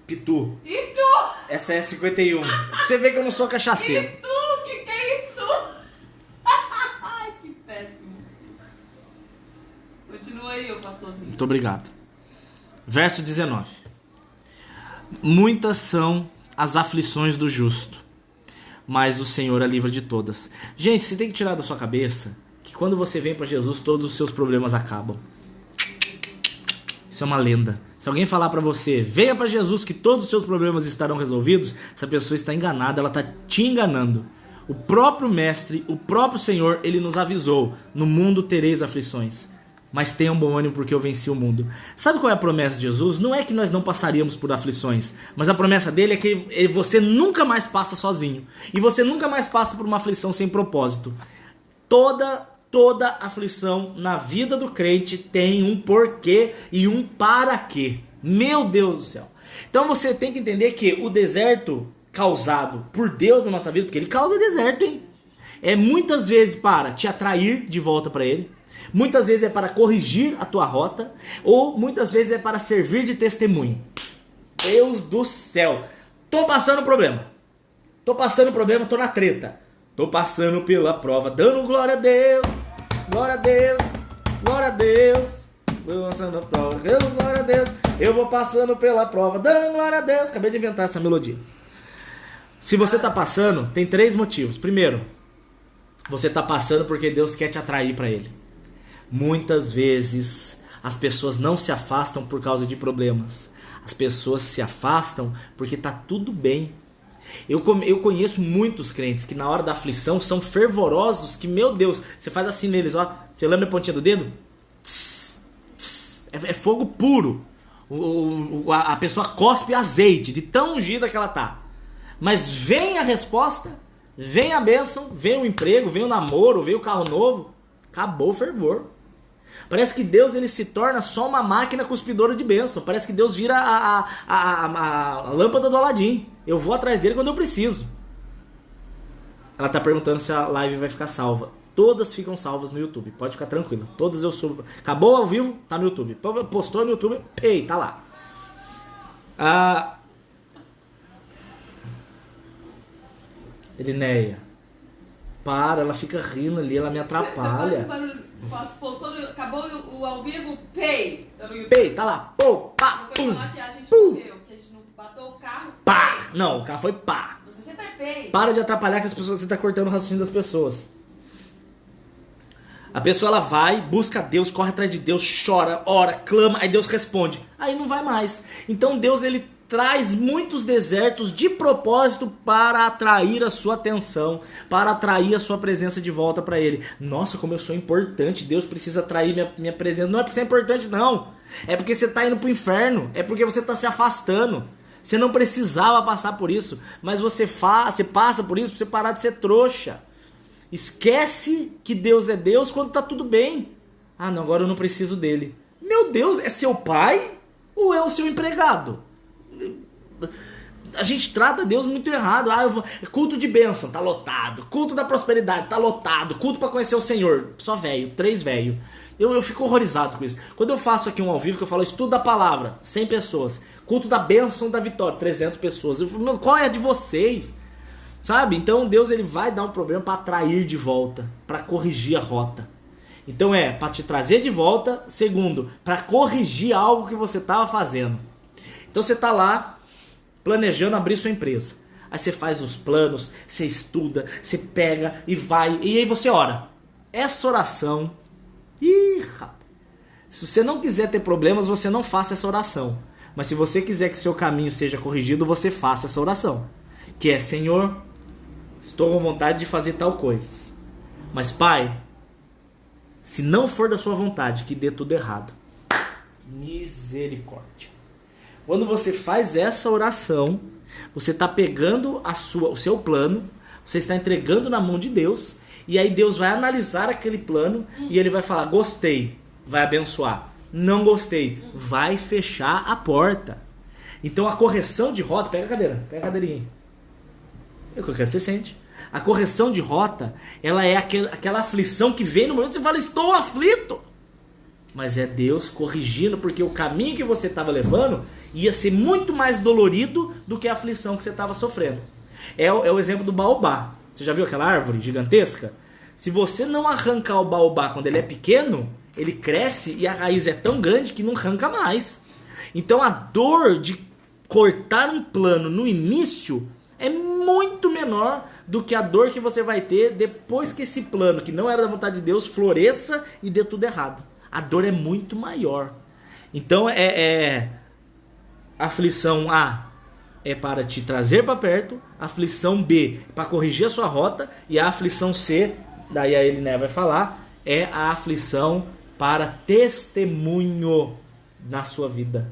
Pitu. Itu! Essa é 51. Você vê que eu não sou cachaceiro. Itu! Que é Itu? Ai, que péssimo. Continua aí, ô pastorzinho. Muito obrigado. Verso 19. Muitas são as aflições do justo, mas o Senhor a livra de todas. Gente, você tem que tirar da sua cabeça que quando você vem para Jesus, todos os seus problemas acabam. Isso é uma lenda. Se alguém falar para você, venha para Jesus que todos os seus problemas estarão resolvidos, essa pessoa está enganada, ela está te enganando. O próprio Mestre, o próprio Senhor, ele nos avisou, no mundo tereis aflições, mas tenham bom ânimo porque eu venci o mundo. Sabe qual é a promessa de Jesus? Não é que nós não passaríamos por aflições, mas a promessa dele é que você nunca mais passa sozinho. E você nunca mais passa por uma aflição sem propósito. Toda aflição na vida do crente tem um porquê e um para quê. Meu Deus do céu. Então você tem que entender que o deserto causado por Deus na nossa vida, porque ele causa deserto, hein? É muitas vezes para te atrair de volta para ele. Muitas vezes é para corrigir a tua rota, ou muitas vezes é para servir de testemunho. Deus do céu. Tô passando problema, tô na treta. Tô passando pela prova, dando glória a Deus, glória a Deus, glória a Deus. Vou passando a prova, dando glória a Deus. Eu vou passando pela prova, dando glória a Deus. Acabei de inventar essa melodia. Se você tá passando, tem 3 motivos. Primeiro, você tá passando porque Deus quer te atrair para Ele. Muitas vezes as pessoas não se afastam por causa de problemas. As pessoas se afastam porque tá tudo bem. Eu conheço muitos crentes que na hora da aflição são fervorosos, que, meu Deus, você faz assim neles, ó, você lembra a pontinha do dedo? Tss, tss, é fogo puro. A pessoa cospe azeite de tão ungida que ela tá. Mas vem a resposta, vem a bênção, vem o emprego, vem o namoro, vem o carro novo, acabou o fervor. Parece que Deus ele se torna só uma máquina cuspidora de bênção. Parece que Deus vira a lâmpada do Aladim. Eu vou atrás dele quando eu preciso. Ela tá perguntando se a live vai ficar salva. todas ficam salvas no YouTube. Pode ficar tranquilo. Todas eu subo. Acabou ao vivo, tá no YouTube. Postou no YouTube, ei, tá lá. Elinéia, para, ela fica rindo ali, ela me atrapalha. Acabou o ao vivo, pay. Pay, tá lá. Pô, pá, Foi pum. falar que a gente morreu, que a gente não bateu o carro. Pá. Não, o carro foi pá. Você sempre é pay. Para de atrapalhar que as pessoas, você tá cortando o raciocínio das pessoas. A pessoa, ela vai, busca Deus, corre atrás de Deus, chora, ora, clama, aí Deus responde. Aí não vai mais. Então Deus, ele traz muitos desertos de propósito para atrair a sua atenção, para atrair a sua presença de volta para ele. Nossa, como eu sou importante, Deus precisa atrair minha presença. Não é porque você é importante, não. É porque você está indo pro inferno, é porque você está se afastando. Você não precisava passar por isso, mas você passa por isso para você parar de ser trouxa. Esquece que Deus é Deus quando tá tudo bem. Ah, não, agora eu não preciso dele. Meu Deus, é seu pai ou é o seu empregado? A gente trata Deus muito errado. Culto de bênção, tá lotado. Culto da prosperidade, tá lotado. Culto pra conhecer o Senhor, só velho, 3 velho. Eu fico horrorizado com isso. Quando eu faço aqui um ao vivo, que eu falo estudo da palavra, 100 pessoas. Culto da bênção da vitória, 300 pessoas. Eu falo, qual é a de vocês? Sabe? Então Deus, ele vai dar um problema para atrair de volta, para corrigir a rota. Então para te trazer de volta. Segundo, para corrigir algo que você estava fazendo. Então você tá lá planejando abrir sua empresa. Aí você faz os planos, você estuda, você pega e vai, e aí você ora. Essa oração, rapaz, se você não quiser ter problemas, você não faça essa oração. Mas se você quiser que o seu caminho seja corrigido, você faça essa oração. Que é: Senhor, estou com vontade de fazer tal coisa. Mas Pai, se não for da sua vontade, que dê tudo errado. Misericórdia. Quando você faz essa oração, você está pegando o seu plano, você está entregando na mão de Deus, e aí Deus vai analisar aquele plano e ele vai falar: gostei, vai abençoar. Não gostei, vai fechar a porta. Então a correção de rota, pega a cadeirinha aí. Eu quero que você sente. A correção de rota, ela é aquela aflição que vem no momento que você fala: estou aflito. Mas é Deus corrigindo, porque o caminho que você estava levando ia ser muito mais dolorido do que a aflição que você estava sofrendo. É o exemplo do baobá. Você já viu aquela árvore gigantesca? Se você não arrancar o baobá quando ele é pequeno, ele cresce e a raiz é tão grande que não arranca mais. Então a dor de cortar um plano no início é muito menor do que a dor que você vai ter depois que esse plano, que não era da vontade de Deus, floresça e dê tudo errado. A dor é muito maior. Então aflição A é para te trazer para perto, a aflição B para corrigir a sua rota, e a aflição C, daí a Eliné vai falar, é a aflição para testemunho na sua vida.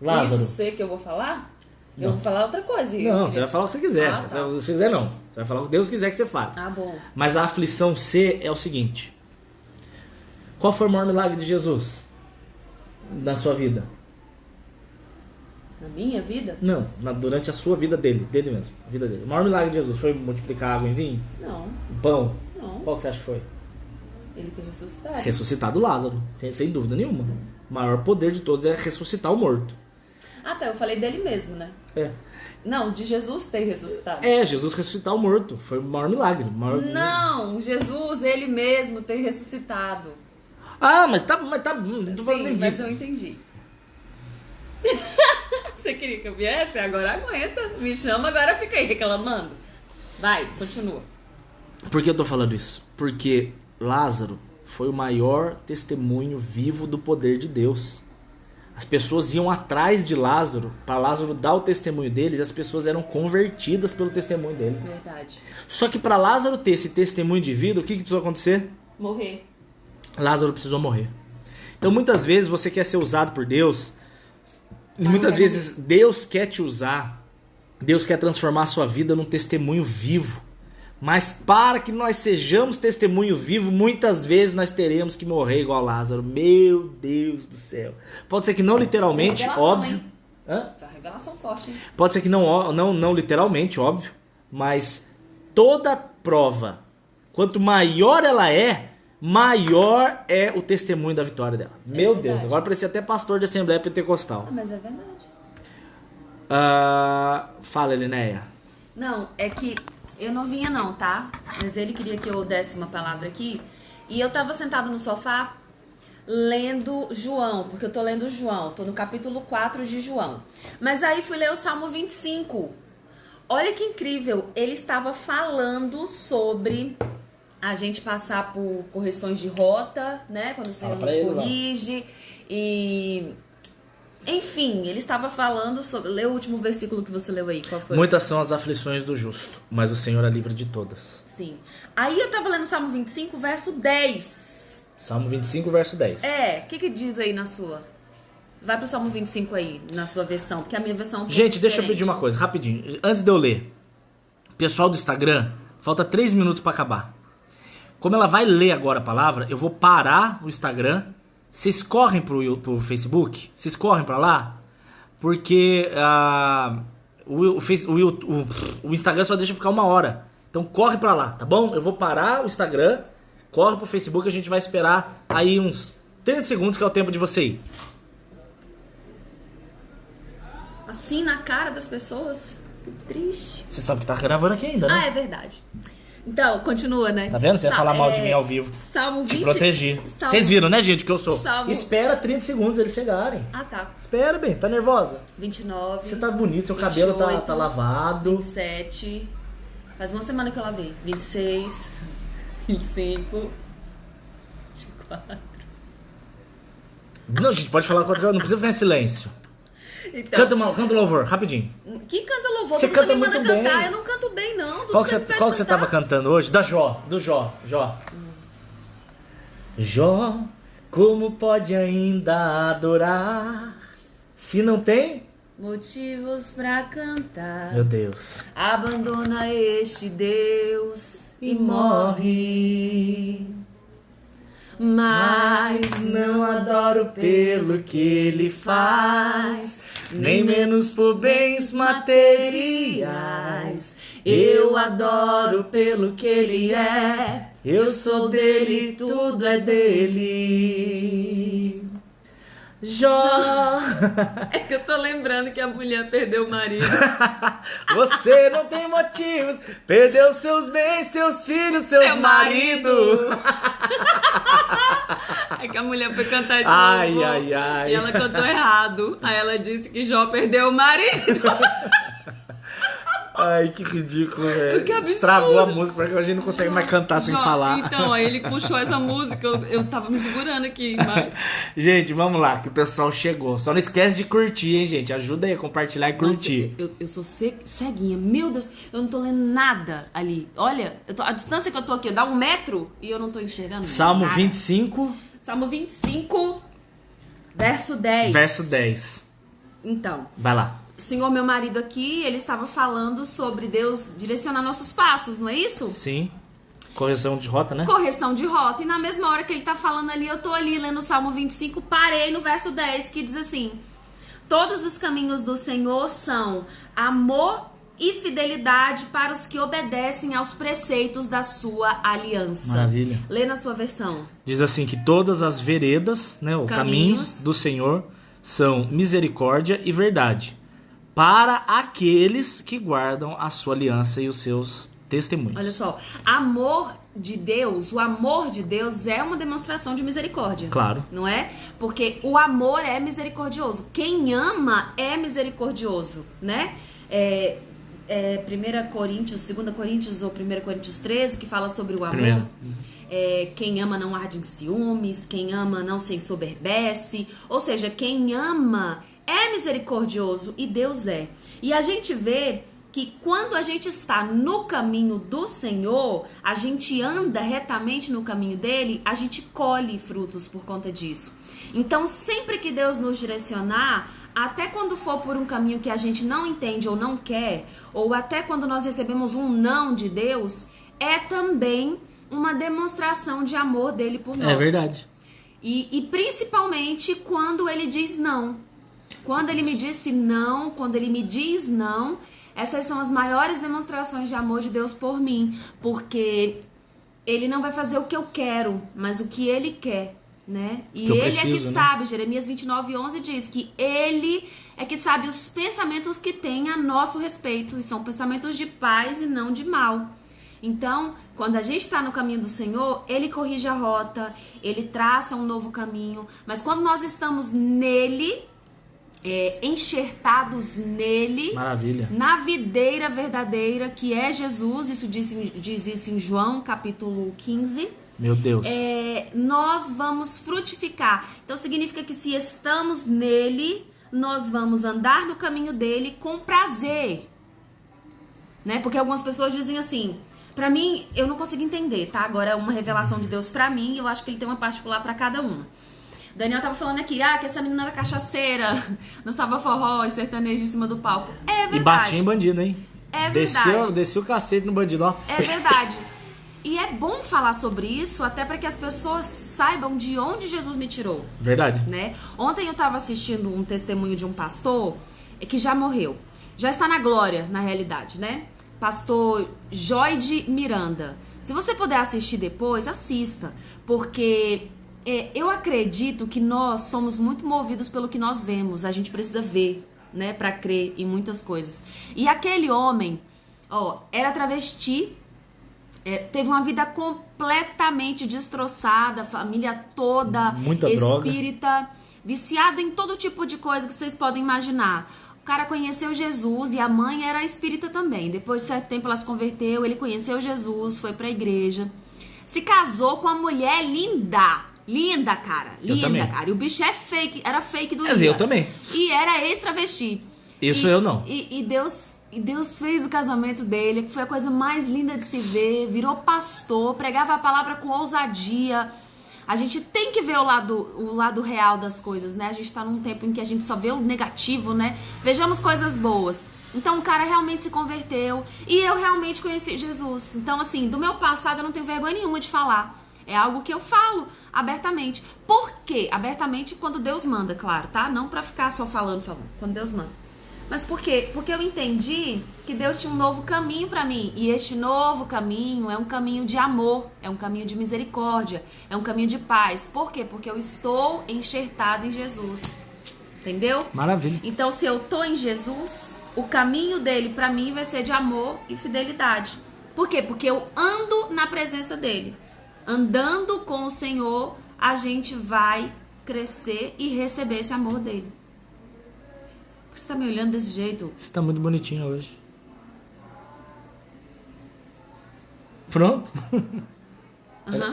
Lázaro. Isso sei que eu vou falar? Eu vou falar outra coisa. Não, você vai falar o que você quiser. Tá. Se você quiser, não. Você vai falar o que Deus quiser que você fale. Ah, bom. Mas a aflição C é o seguinte: qual foi o maior milagre de Jesus na sua vida? Na minha vida? Não, durante a sua vida dele mesmo. A vida dele. O maior milagre de Jesus foi multiplicar água em vinho? Não. Pão? Não. Qual que você acha que foi? Ele ter ressuscitado. Ressuscitado Lázaro, sem dúvida nenhuma. O maior poder de todos é ressuscitar o morto. Ah, tá, eu falei dele mesmo, né? É. Não, de Jesus ter ressuscitado. Jesus ressuscitar o morto. Foi o maior milagre. Não, Jesus, ele mesmo ter ressuscitado. Ah, mas tá. Sim, mas eu entendi. Você queria que eu viesse? Agora aguenta. Me chama, agora fica aí reclamando. Vai, continua. Por que eu tô falando isso? Porque Lázaro foi o maior testemunho vivo do poder de Deus. As pessoas iam atrás de Lázaro, para Lázaro dar o testemunho deles, e as pessoas eram convertidas pelo testemunho dele. Verdade. Só que para Lázaro ter esse testemunho de vida, o que precisou acontecer? Morrer. Lázaro precisou morrer. Então muitas vezes você quer ser usado por Deus, e muitas vezes Deus quer te usar, Deus quer transformar a sua vida num testemunho vivo. Mas para que nós sejamos testemunho vivo, muitas vezes nós teremos que morrer igual Lázaro. Meu Deus do céu. Pode ser que não literalmente, óbvio. Hã? Essa revelação forte, hein? Pode ser que não literalmente, óbvio. Mas toda prova, quanto maior ela é, maior é o testemunho da vitória dela. Meu Deus, agora parecia até pastor de Assembleia Pentecostal. Mas é verdade. Fala, Elinéia. Não, é que eu não vinha não, tá? Mas ele queria que eu desse uma palavra aqui. E eu tava sentado no sofá lendo João, porque eu tô lendo João. Tô no capítulo 4 de João. Mas aí fui ler o Salmo 25. Olha que incrível. Ele estava falando sobre a gente passar por correções de rota, né? Quando o Senhor nos corrige. E... enfim, ele estava falando sobre... Lê o último versículo que você leu aí, qual foi? Muitas são as aflições do justo, mas o Senhor a livra de todas. Sim. Aí eu tava lendo o Salmo 25, verso 10. Salmo 25, verso 10. O que diz aí na sua? Vai pro Salmo 25 aí, na sua versão, porque a minha versão é um pouco Gente, deixa eu diferente. pedir uma coisa, rapidinho. Antes de eu ler, pessoal do Instagram, falta 3 minutos pra acabar. Como ela vai ler agora a palavra, eu vou parar o Instagram. Vocês correm pro Facebook? Vocês correm pra lá? Porque o Instagram só deixa ficar 1 hora. Então corre pra lá, tá bom? Eu vou parar o Instagram, corre pro Facebook, a gente vai esperar aí uns 30 segundos, que é o tempo de você ir. Assim, na cara das pessoas? Que triste. Você sabe que tá gravando aqui ainda, né? Ah, é verdade. Então, continua, né? Tá vendo? Você ia falar mal de mim ao vivo. Salmo 20... Te protegi. Salmo... Vocês viram, né, gente, que eu sou? Salmo... Espera 30 segundos eles chegarem. Ah, tá. Espera, bem. Tá nervosa? 29. Você tá bonito, seu 28, cabelo tá lavado. 27. Faz uma semana que eu lavei. 26. 25. 24. Não, gente, pode falar qualquer coisa. Não precisa ficar em silêncio. Então, Canta louvor, rapidinho. que canta louvor? Você Você canta me manda muito cantar. bem. Eu não canto bem, não. Tudo Qual você me pede que você cantar. tava cantando hoje? Do Jó. Jó, como pode ainda adorar se não tem motivos pra cantar? Meu Deus. Abandona este Deus e morre. Mas não adoro pelo que ele faz, nem menos por bens materiais. Eu adoro pelo que ele é. Eu sou dele, tudo é dele. Jó. é que eu tô lembrando que a mulher perdeu o marido. Você não tem motivos. Perdeu seus bens, seus filhos, seus Seu maridos. É que a mulher foi cantar esse Ai, louvor ai, ai. e ela cantou errado. Aí ela disse que Jó perdeu o marido. Ai, que ridículo, velho. Que absurdo. Estragou a música, porque a gente não consegue mais cantar sem Jó, falar. Então, aí ele puxou essa música, eu tava me segurando aqui, mas... Gente, vamos lá, que o pessoal chegou. Só não esquece de curtir, hein, gente? Ajuda aí a compartilhar e curtir. Nossa, eu sou ceguinha. Meu Deus, eu não tô lendo nada ali. Olha, a distância que eu tô aqui, dá 1 metro e eu não tô enxergando Salmo nada. 25, Salmo 25, verso 10. verso 10. Então, Vai lá. o senhor, meu marido aqui, ele estava falando sobre Deus direcionar nossos passos, não é isso? Sim. Correção de rota, né? Correção de rota. E na mesma hora que ele tá falando ali, eu tô ali lendo o Salmo 25, parei no verso 10, que diz assim: todos os caminhos do Senhor são amor e fidelidade para os que obedecem aos preceitos da sua aliança. Maravilha. Lê na sua versão. Diz assim que todas as veredas, né, os caminhos do Senhor são misericórdia e verdade para aqueles que guardam a sua aliança e os seus testemunhos. Olha só, amor de Deus, o amor de Deus é uma demonstração de misericórdia. Claro. Não é? Porque o amor é misericordioso. Quem ama é misericordioso, né? 1 Coríntios, 2 Coríntios ou 1 Coríntios 13, que fala sobre o amor. Primeiro. Quem ama não arde em ciúmes, quem ama não se ensoberbece. Ou seja, quem ama é misericordioso e Deus é. E a gente vê que quando a gente está no caminho do Senhor, a gente anda retamente no caminho dele, a gente colhe frutos por conta disso. Então, sempre que Deus nos direcionar, até quando for por um caminho que a gente não entende ou não quer, ou até quando nós recebemos um não de Deus, é também uma demonstração de amor dele por nós. É verdade. E principalmente quando ele diz não. Quando ele me disse não, quando ele me diz não, essas são as maiores demonstrações de amor de Deus por mim. Porque ele não vai fazer o que eu quero, mas o que ele quer, né? E que eu ele preciso, é que né? sabe. Jeremias 29:11 diz que ele é que sabe os pensamentos que tem a nosso respeito, e são pensamentos de paz e não de mal. Então, quando a gente está no caminho do Senhor, ele corrige a rota, ele traça um novo caminho, mas quando nós estamos nele, enxertados nele, Maravilha. na videira verdadeira, que é Jesus, isso diz isso em João capítulo 15, Meu Deus. nós vamos frutificar. Então significa que se estamos nele, nós vamos andar no caminho dele com prazer, né? Porque algumas pessoas dizem assim, pra mim, eu não consigo entender, tá? Agora é uma revelação de Deus pra mim, eu acho que ele tem uma particular pra cada uma. Daniel tava falando aqui, que essa menina era cachaceira, dançava forró e sertanejo em cima do palco. É verdade. E batia em bandido, hein? É verdade. Desceu o cacete no bandido, ó. É verdade. E é bom falar sobre isso, até para que as pessoas saibam de onde Jesus me tirou. Verdade. Né? Ontem eu tava assistindo um testemunho de um pastor que já morreu. Já está na glória, na realidade, né? Pastor Joide Miranda. Se você puder assistir depois, assista. Porque eu acredito que nós somos muito movidos pelo que nós vemos. A gente precisa ver, né? Pra crer em muitas coisas. E aquele homem, era travesti. Teve uma vida completamente destroçada, família toda, muita espírita, droga, viciado em todo tipo de coisa que vocês podem imaginar. O cara conheceu Jesus e a mãe era espírita também. Depois de certo tempo ela se converteu, ele conheceu Jesus, foi pra igreja, se casou com uma mulher linda. Linda, cara. Linda, cara. E o bicho era fake do Eu também. E era ex-travesti. Isso eu não. E Deus fez o casamento dele, que foi a coisa mais linda de se ver, virou pastor, pregava a palavra com ousadia. A gente tem que ver o lado real das coisas, né? A gente tá num tempo em que a gente só vê o negativo, né? Vejamos coisas boas. Então o cara realmente se converteu e eu realmente conheci Jesus. Então, assim, do meu passado eu não tenho vergonha nenhuma de falar. É algo que eu falo abertamente. Por quê? Abertamente quando Deus manda, claro, tá? Não pra ficar só falando. Quando Deus manda. Mas por quê? Porque eu entendi que Deus tinha um novo caminho pra mim. E este novo caminho é um caminho de amor, é um caminho de misericórdia, é um caminho de paz. Por quê? Porque eu estou enxertada em Jesus. Entendeu? Maravilha. Então, se eu tô em Jesus, o caminho dele pra mim vai ser de amor e fidelidade. Por quê? Porque eu ando na presença dele. Andando com o Senhor, a gente vai crescer e receber esse amor dele. Por que você tá me olhando desse jeito? Você tá muito bonitinho hoje. Pronto?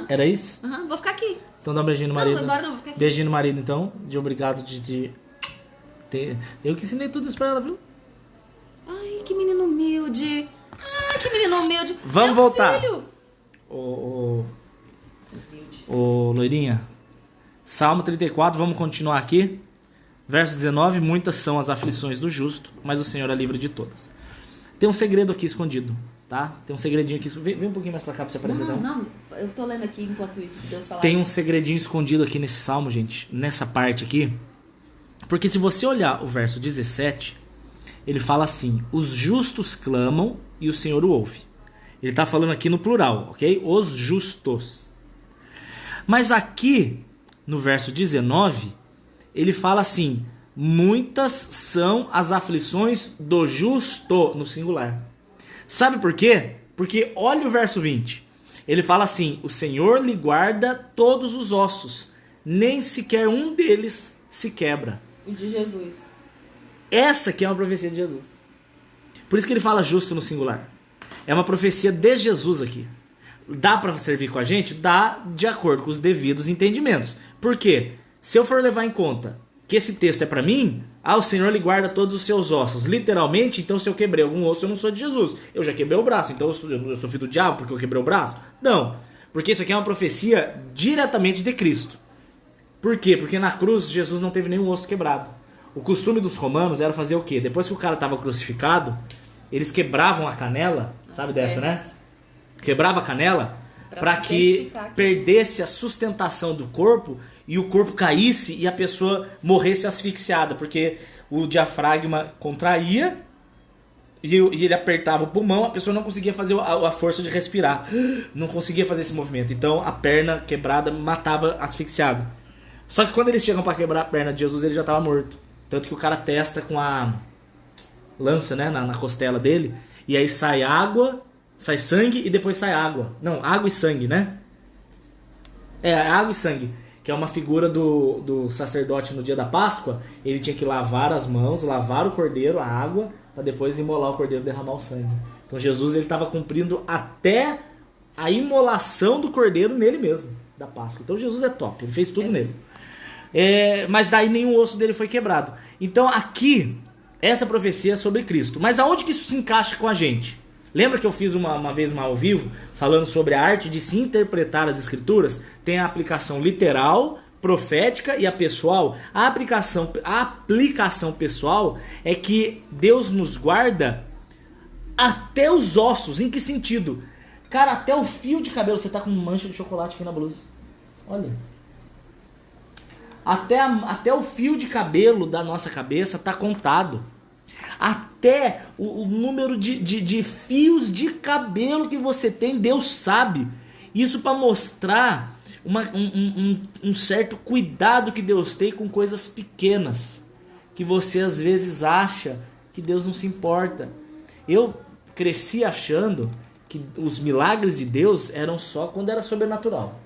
Era isso? Vou ficar aqui. Então dá um beijinho no marido. Não, vou embora não, vou ficar aqui. Beijinho no marido, então. De obrigado de ter... Eu que ensinei tudo isso pra ela, viu? Ai, que menino humilde. Ai, que menino humilde. Vamos Meu voltar. Filho. Ô, loirinha. Salmo 34, vamos continuar aqui. Verso 19, muitas são as aflições do justo, mas o Senhor é livre de todas. Tem um segredo aqui escondido, tá? Tem um segredinho aqui. Vem um pouquinho mais pra cá pra você aparecer. Não, eu tô lendo aqui enquanto isso, Deus fala. Tem um segredinho escondido aqui nesse salmo, gente, nessa parte aqui. Porque se você olhar o verso 17, ele fala assim: os justos clamam e o Senhor o ouve. Ele tá falando aqui no plural, ok? Os justos. Mas aqui, no verso 19, ele fala assim: muitas são as aflições do justo, no singular. Sabe por quê? Porque olha o verso 20. Ele fala assim: o Senhor lhe guarda todos os ossos, nem sequer um deles se quebra. E de Jesus. Essa aqui é uma profecia de Jesus. Por isso que ele fala justo no singular. É uma profecia de Jesus aqui. Dá para servir com a gente? Dá, de acordo com os devidos entendimentos. Por quê? Se eu for levar em conta que esse texto é para mim, o Senhor lhe guarda todos os seus ossos. Literalmente, então se eu quebrei algum osso, eu não sou de Jesus. Eu já quebrei o braço, então eu sou filho do diabo porque eu quebrei o braço? Não. Porque isso aqui é uma profecia diretamente de Cristo. Por quê? Porque na cruz Jesus não teve nenhum osso quebrado. O costume dos romanos era fazer o quê? Depois que o cara estava crucificado, eles quebravam a canela, sabe dessa, né? Quebrava a canela para que perdesse a sustentação do corpo e o corpo caísse e a pessoa morresse asfixiada, porque o diafragma contraía, e ele apertava o pulmão, a pessoa não conseguia fazer a força de respirar. Não conseguia fazer esse movimento. Então a perna quebrada matava asfixiado. Só que quando eles chegam para quebrar a perna de Jesus, ele já estava morto. Tanto que o cara testa com a lança, né, na costela dele. E aí sai água, sai sangue e depois sai água. Não, água e sangue, né? Água e sangue. Que é uma figura do sacerdote no dia da Páscoa. Ele tinha que lavar as mãos, lavar o cordeiro, a água, para depois imolar o cordeiro e derramar o sangue. Então Jesus estava cumprindo até a imolação do cordeiro nele mesmo, da Páscoa. Então Jesus é top, ele fez tudo nele. Mas daí nenhum osso dele foi quebrado. Então aqui, essa profecia é sobre Cristo. Mas aonde que isso se encaixa com a gente? Lembra que eu fiz uma vez ao vivo falando sobre a arte de se interpretar as escrituras? Tem a aplicação literal, profética e a pessoal. A aplicação pessoal é que Deus nos guarda até os ossos. Em que sentido? Cara, até o fio de cabelo. Você tá com mancha de chocolate aqui na blusa. Olha. Até o fio de cabelo da nossa cabeça tá contado. Até o número de fios de cabelo que você tem, Deus sabe. Isso para mostrar um certo cuidado que Deus tem com coisas pequenas, que você às vezes acha que Deus não se importa. Eu cresci achando que os milagres de Deus eram só quando era sobrenatural.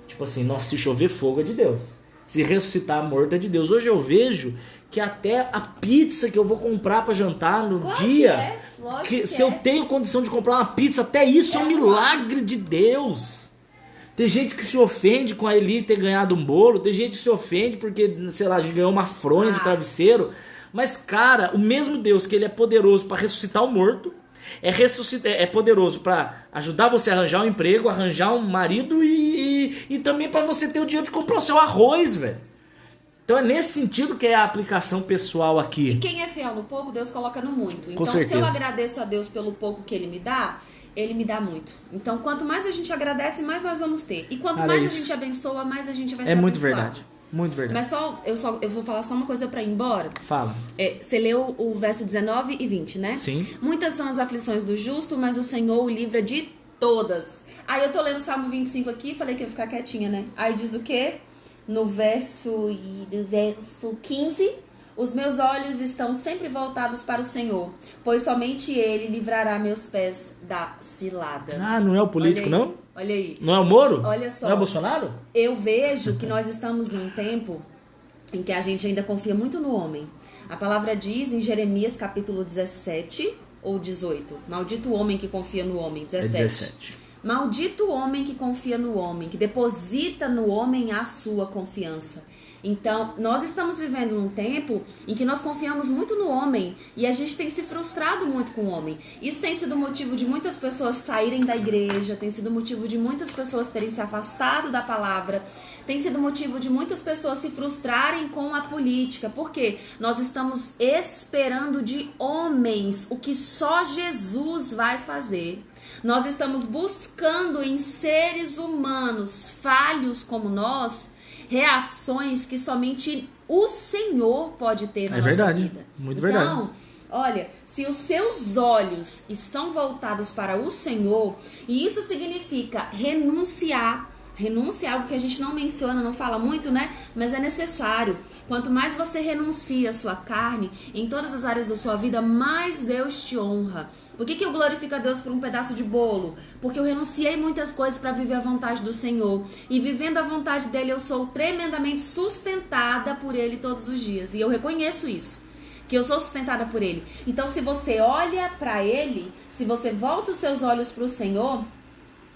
Tipo assim, nossa, se chover fogo é de Deus. Se ressuscitar morto é de Deus. Hoje eu vejo que até a pizza que eu vou comprar para jantar no dia, se eu tenho condição de comprar uma pizza, até isso é um milagre de Deus. Tem gente que se ofende com a Eli ter ganhado um bolo, tem gente que se ofende porque, sei lá, a gente ganhou uma fronha de travesseiro. Mas, cara, o mesmo Deus que ele é poderoso para ressuscitar o morto, é poderoso para ajudar você a arranjar um emprego, arranjar um marido e também para você ter o dinheiro de comprar o seu arroz, velho. Então é nesse sentido que é a aplicação pessoal aqui. E quem é fiel no pouco, Deus coloca no muito. Então certeza. Se eu agradeço a Deus pelo pouco que Ele me dá muito. Então quanto mais a gente agradece, mais nós vamos ter. E quanto mais a gente abençoa, mais a gente vai ser muito abençoado. verdade. Muito verdade. Mas eu vou falar só uma coisa pra ir embora. Fala. Você leu o verso 19 e 20, né? Sim. Muitas são as aflições do justo, mas o Senhor o livra de todas. Aí eu tô lendo o Salmo 25 aqui e falei que eu ia ficar quietinha, né? Aí diz o quê? No verso 15, os meus olhos estão sempre voltados para o Senhor, pois somente Ele livrará meus pés da cilada. Ah, não é o político, não? Olha aí. Não é o Moro? Olha só. Não é o Bolsonaro? Eu vejo que nós estamos num tempo em que a gente ainda confia muito no homem. A palavra diz em Jeremias capítulo 17 ou 18, maldito o homem que confia no homem, 17. É 17. Maldito o homem que confia no homem, que deposita no homem a sua confiança. Então, nós estamos vivendo num tempo em que nós confiamos muito no homem e a gente tem se frustrado muito com o homem. Isso tem sido motivo de muitas pessoas saírem da igreja, tem sido motivo de muitas pessoas terem se afastado da palavra, tem sido motivo de muitas pessoas se frustrarem com a política, porque nós estamos esperando de homens o que só Jesus vai fazer. Nós estamos buscando em seres humanos falhos como nós reações que somente o Senhor pode ter na nossa vida. Muito verdade. Então, olha, se os seus olhos estão voltados para o Senhor, e isso significa renunciar, algo que a gente não menciona, não fala muito, né? Mas é necessário. Quanto mais você renuncia a sua carne em todas as áreas da sua vida, mais Deus te honra. Por que eu glorifico a Deus por um pedaço de bolo? Porque eu renunciei muitas coisas para viver a vontade do Senhor. E vivendo a vontade dele, eu sou tremendamente sustentada por ele todos os dias. E eu reconheço isso, que eu sou sustentada por ele. Então, se você olha para ele, se você volta os seus olhos para o Senhor,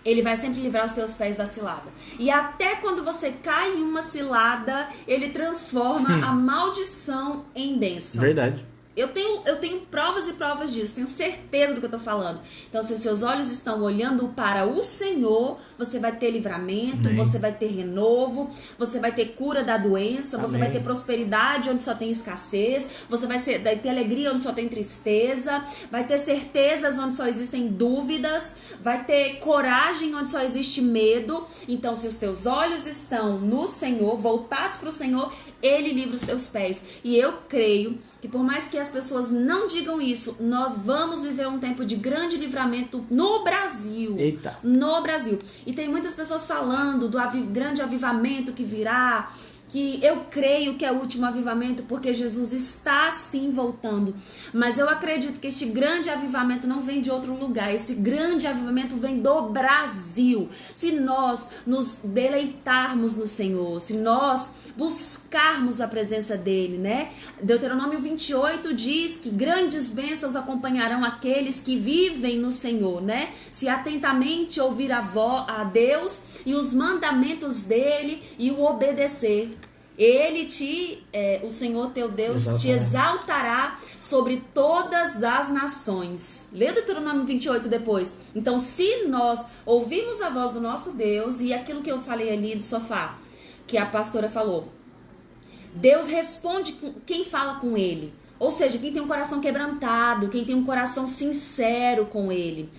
ele vai sempre livrar os teus pés da cilada. E até quando você cai em uma cilada, ele transforma a maldição em bênção. Verdade. Eu tenho provas e provas disso, tenho certeza do que eu tô falando. Então, se os seus olhos estão olhando para o Senhor, você vai ter livramento, você vai ter renovo, você vai ter cura da doença, você vai ter prosperidade onde só tem escassez, você vai ter alegria onde só tem tristeza, vai ter certezas onde só existem dúvidas, vai ter coragem onde só existe medo. Então, se os teus olhos estão no Senhor, voltados para o Senhor, Ele livra os teus pés. E eu creio que por mais que as pessoas não digam isso, nós vamos viver um tempo de grande livramento no Brasil. Eita. No Brasil. E tem muitas pessoas falando do grande avivamento que virá, que eu creio que é o último avivamento, porque Jesus está sim voltando. Mas eu acredito que este grande avivamento não vem de outro lugar. Esse grande avivamento vem do Brasil. Se nós nos deleitarmos no Senhor, se nós buscarmos a presença dele, né? Deuteronômio 28 diz que grandes bênçãos acompanharão aqueles que vivem no Senhor, né? Se atentamente ouvir a Deus e os mandamentos dele e o obedecer. O Senhor teu Deus te exaltará sobre todas as nações. Lê Deuteronômio 28 depois. Então, se nós ouvirmos a voz do nosso Deus, e aquilo que eu falei ali do sofá, que a pastora falou, Deus responde quem fala com ele. Ou seja, quem tem um coração quebrantado, quem tem um coração sincero com ele.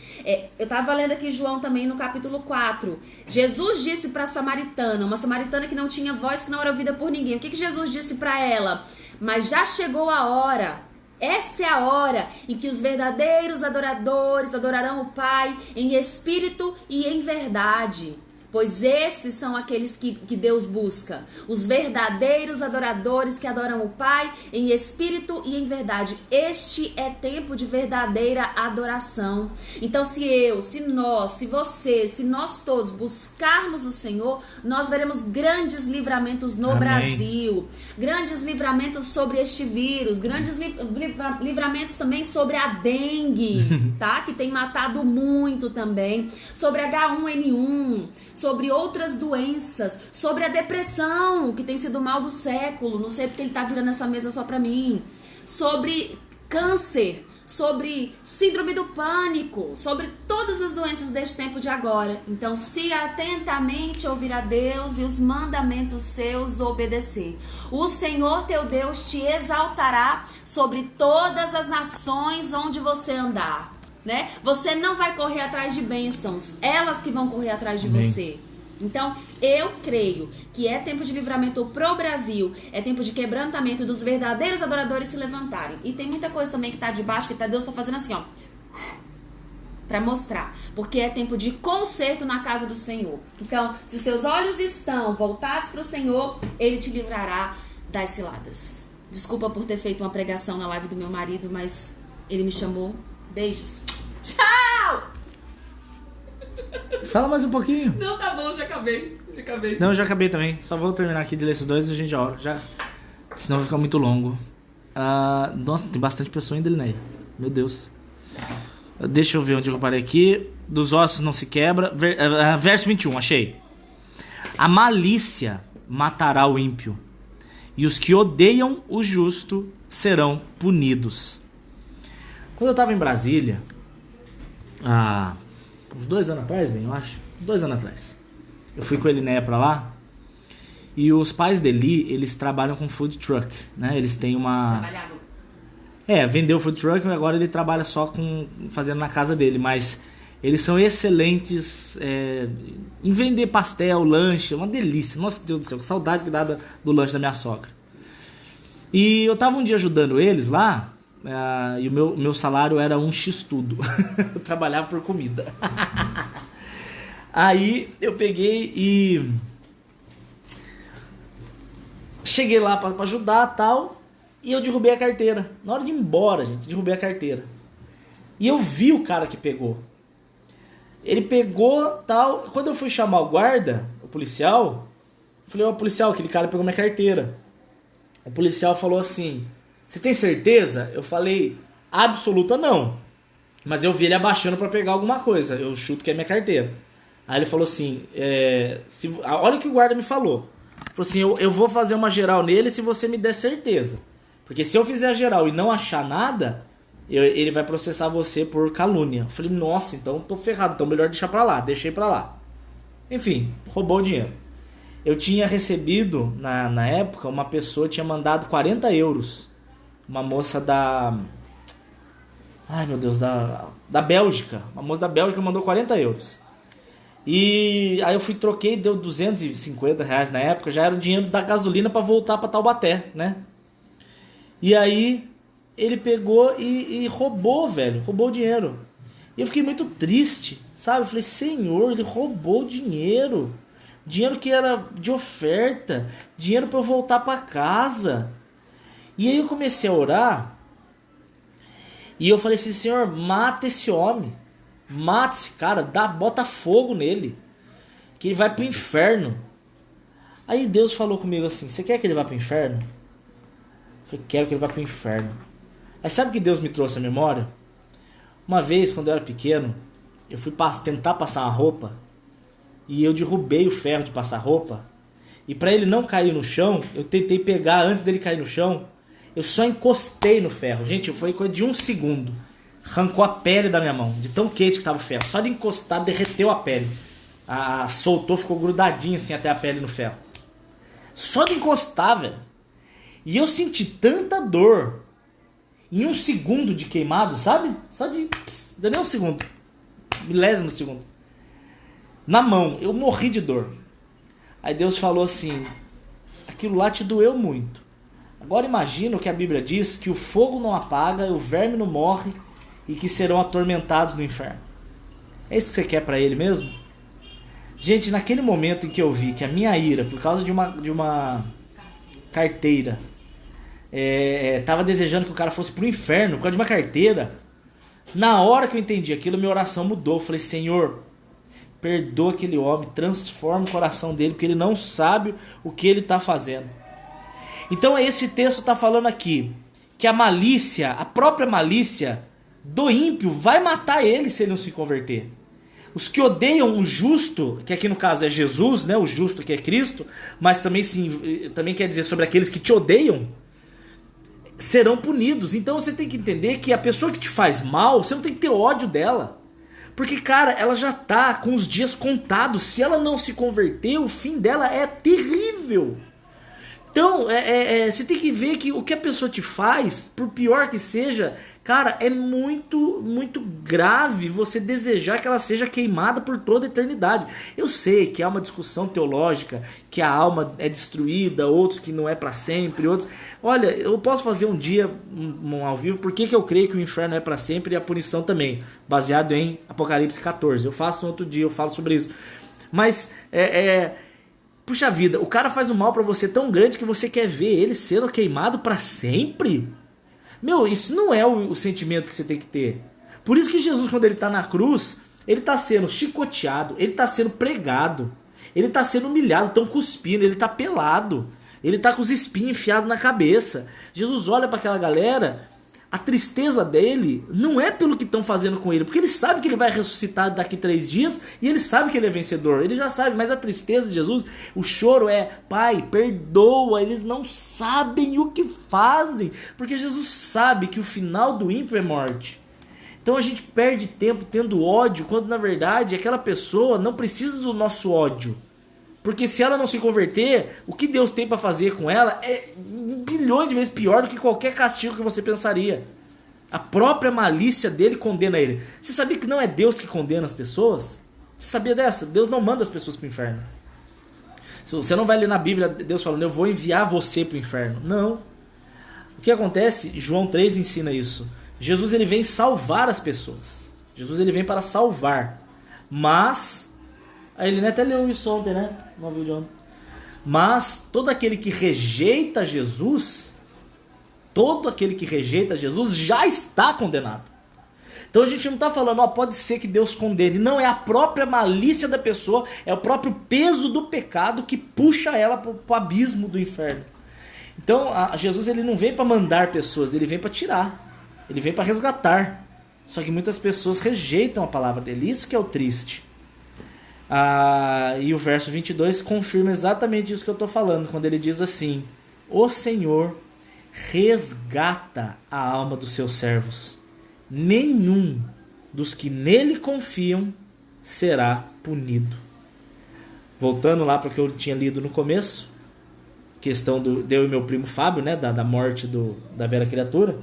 Eu estava lendo aqui João também no capítulo 4. Jesus disse para a samaritana, uma samaritana que não tinha voz, que não era ouvida por ninguém. O que Jesus disse para ela? Mas já chegou a hora. Essa é a hora em que os verdadeiros adoradores adorarão o Pai em espírito e em verdade. Pois esses são aqueles que Deus busca. Os verdadeiros adoradores que adoram o Pai em espírito e em verdade. Este é tempo de verdadeira adoração. Então, se nós todos buscarmos o Senhor, nós veremos grandes livramentos no Amém. Brasil. Grandes livramentos sobre este vírus. Grandes livramentos também sobre a dengue, tá? Que tem matado muito também. Sobre H1N1. Sobre outras doenças, sobre a depressão, que tem sido o mal do século, não sei porque ele tá virando essa mesa só pra mim, sobre câncer, sobre síndrome do pânico, sobre todas as doenças deste tempo de agora. Então, se atentamente ouvir a Deus e os mandamentos seus obedecer, o Senhor teu Deus te exaltará sobre todas as nações onde você andar. Né? Você não vai correr atrás de bênçãos, elas que vão correr atrás de você. Então, eu creio que é tempo de livramento pro Brasil, é tempo de quebrantamento dos verdadeiros adoradores se levantarem. E tem muita coisa também que tá debaixo, que Deus tá fazendo assim, ó, pra mostrar, porque é tempo de conserto na casa do Senhor. Então, se os teus olhos estão voltados pro Senhor, Ele te livrará das ciladas. Desculpa por ter feito uma pregação na live do meu marido, mas ele me chamou. Beijos. Tchau! Fala mais um pouquinho. Não, tá bom, já acabei. Não, já acabei também. Só vou terminar aqui de ler esses dois e a gente já ora. Senão vai ficar muito longo. Nossa, tem bastante pessoa ainda, Linéia. Meu Deus. Deixa eu ver onde eu parei aqui. Dos ossos não se quebra. Verso 21, achei. A malícia matará o ímpio, e os que odeiam o justo serão punidos. Quando eu tava em Brasília, uns 2 anos atrás, eu acho, 2 anos atrás, eu fui com a Elinéia pra lá, e os pais dele, eles trabalham com food truck, né? Eles têm uma... Trabalhavam. Vendeu o food truck, e agora ele trabalha só fazendo na casa dele, mas eles são excelentes em vender pastel, lanche, uma delícia. Nossa Deus do céu, que saudade que dá do lanche da minha sogra. E eu tava um dia ajudando eles lá, e o meu salário era 1x tudo. Eu trabalhava por comida. Aí eu peguei e cheguei lá pra ajudar e tal, e eu derrubei a carteira. Na hora de ir embora, gente, derrubei a carteira. E eu vi o cara que pegou. Ele pegou tal. Quando eu fui chamar o guarda, o policial, eu falei, policial, aquele cara pegou minha carteira. O policial falou assim: você tem certeza? Eu falei, absoluta não. Mas eu vi ele abaixando pra pegar alguma coisa. Eu chuto que é minha carteira. Aí ele falou assim, olha o que o guarda me falou. Ele falou assim, eu vou fazer uma geral nele se você me der certeza. Porque se eu fizer a geral e não achar nada, ele vai processar você por calúnia. Eu falei, nossa, então tô ferrado. Então melhor deixar pra lá. Deixei pra lá. Enfim, roubou o dinheiro. Eu tinha recebido, na época, uma pessoa tinha mandado 40 euros. Uma moça da... Ai, meu Deus, da Bélgica. Uma moça da Bélgica mandou 40 euros. E aí eu troquei, deu R$ 250 na época, já era o dinheiro da gasolina para voltar para Taubaté, né? E aí ele pegou e roubou, velho, roubou o dinheiro. E eu fiquei muito triste, sabe? Eu falei, Senhor, ele roubou o dinheiro. Dinheiro que era de oferta, dinheiro para eu voltar para casa. E aí eu comecei a orar. E eu falei assim, Senhor, mata esse homem. Mata esse cara, bota fogo nele. Que ele vai pro inferno. Aí Deus falou comigo assim, você quer que ele vá pro inferno? Eu falei, quero que ele vá pro inferno. Aí sabe o que Deus me trouxe à memória? Uma vez, quando eu era pequeno, eu fui tentar passar uma roupa. E eu derrubei o ferro de passar roupa. E para ele não cair no chão, eu tentei pegar antes dele cair no chão. Eu só encostei no ferro. Gente, foi coisa de 1 segundo. Arrancou a pele da minha mão, de tão quente que tava o ferro. Só de encostar, derreteu a pele. Soltou, ficou grudadinho assim até a pele no ferro. Só de encostar, velho. E eu senti tanta dor em 1 segundo de queimado, sabe? Só de... deu nem 1 segundo. Milésimo segundo. Na mão, eu morri de dor. Aí Deus falou assim, aquilo lá te doeu muito. Agora imagina o que a Bíblia diz, que o fogo não apaga, o verme não morre e que serão atormentados no inferno. É isso que você quer pra ele mesmo? Gente, naquele momento em que eu vi que a minha ira, por causa de uma carteira, tava desejando que o cara fosse pro inferno por causa de uma carteira, na hora que eu entendi aquilo, minha oração mudou. Eu falei, Senhor, perdoa aquele homem, transforma o coração dele, porque ele não sabe o que ele está fazendo. Então esse texto está falando aqui que a malícia, a própria malícia do ímpio vai matar ele se ele não se converter. Os que odeiam o justo, que aqui no caso é Jesus, né, o justo que é Cristo, mas também quer dizer sobre aqueles que te odeiam, serão punidos. Então você tem que entender que a pessoa que te faz mal, você não tem que ter ódio dela. Porque, cara, ela já tá com os dias contados. Se ela não se converter, o fim dela é terrível. Então, você tem que ver que o que a pessoa te faz, por pior que seja, cara, é muito, muito grave você desejar que ela seja queimada por toda a eternidade. Eu sei que há uma discussão teológica, que a alma é destruída, outros que não é pra sempre, outros... Olha, eu posso fazer um dia ao vivo, por que eu creio que o inferno é pra sempre e a punição também, baseado em Apocalipse 14. Eu faço um outro dia, eu falo sobre isso. Mas, puxa vida, o cara faz um mal pra você tão grande que você quer ver ele sendo queimado pra sempre? Meu, isso não é o sentimento que você tem que ter. Por isso que Jesus, quando ele tá na cruz, ele tá sendo chicoteado, ele tá sendo pregado, ele tá sendo humilhado, tão cuspindo, ele tá pelado, ele tá com os espinhos enfiados na cabeça. Jesus olha pra aquela galera, a tristeza dele não é pelo que estão fazendo com ele, porque ele sabe que ele vai ressuscitar daqui 3 dias e ele sabe que ele é vencedor, ele já sabe, mas a tristeza de Jesus, o choro é, Pai, perdoa, eles não sabem o que fazem, porque Jesus sabe que o final do ímpio é morte. Então a gente perde tempo tendo ódio, quando na verdade aquela pessoa não precisa do nosso ódio. Porque se ela não se converter, o que Deus tem para fazer com ela é bilhões de vezes pior do que qualquer castigo que você pensaria. A própria malícia dele condena ele. Você sabia que não é Deus que condena as pessoas? Você sabia dessa? Deus não manda as pessoas para o inferno. Você não vai ler na Bíblia Deus falando, eu vou enviar você para o inferno. Não. O que acontece? João 3 ensina isso. Jesus ele vem salvar as pessoas. Jesus ele vem para salvar. Mas... aí ele até leu isso ontem, né? No vídeo ontem. Mas todo aquele que rejeita Jesus, já está condenado. Então a gente não está falando, pode ser que Deus condene. Não, é a própria malícia da pessoa, é o próprio peso do pecado que puxa ela para o abismo do inferno. Então Jesus ele não vem para mandar pessoas, ele vem para tirar. Ele vem para resgatar. Só que muitas pessoas rejeitam a palavra dele. Isso que é o triste. E o verso 22 confirma exatamente isso que eu estou falando, quando ele diz assim: o Senhor resgata a alma dos seus servos, nenhum dos que nele confiam será punido. Voltando lá para o que eu tinha lido no começo, questão do eu e meu primo Fábio, né, da morte da velha criatura.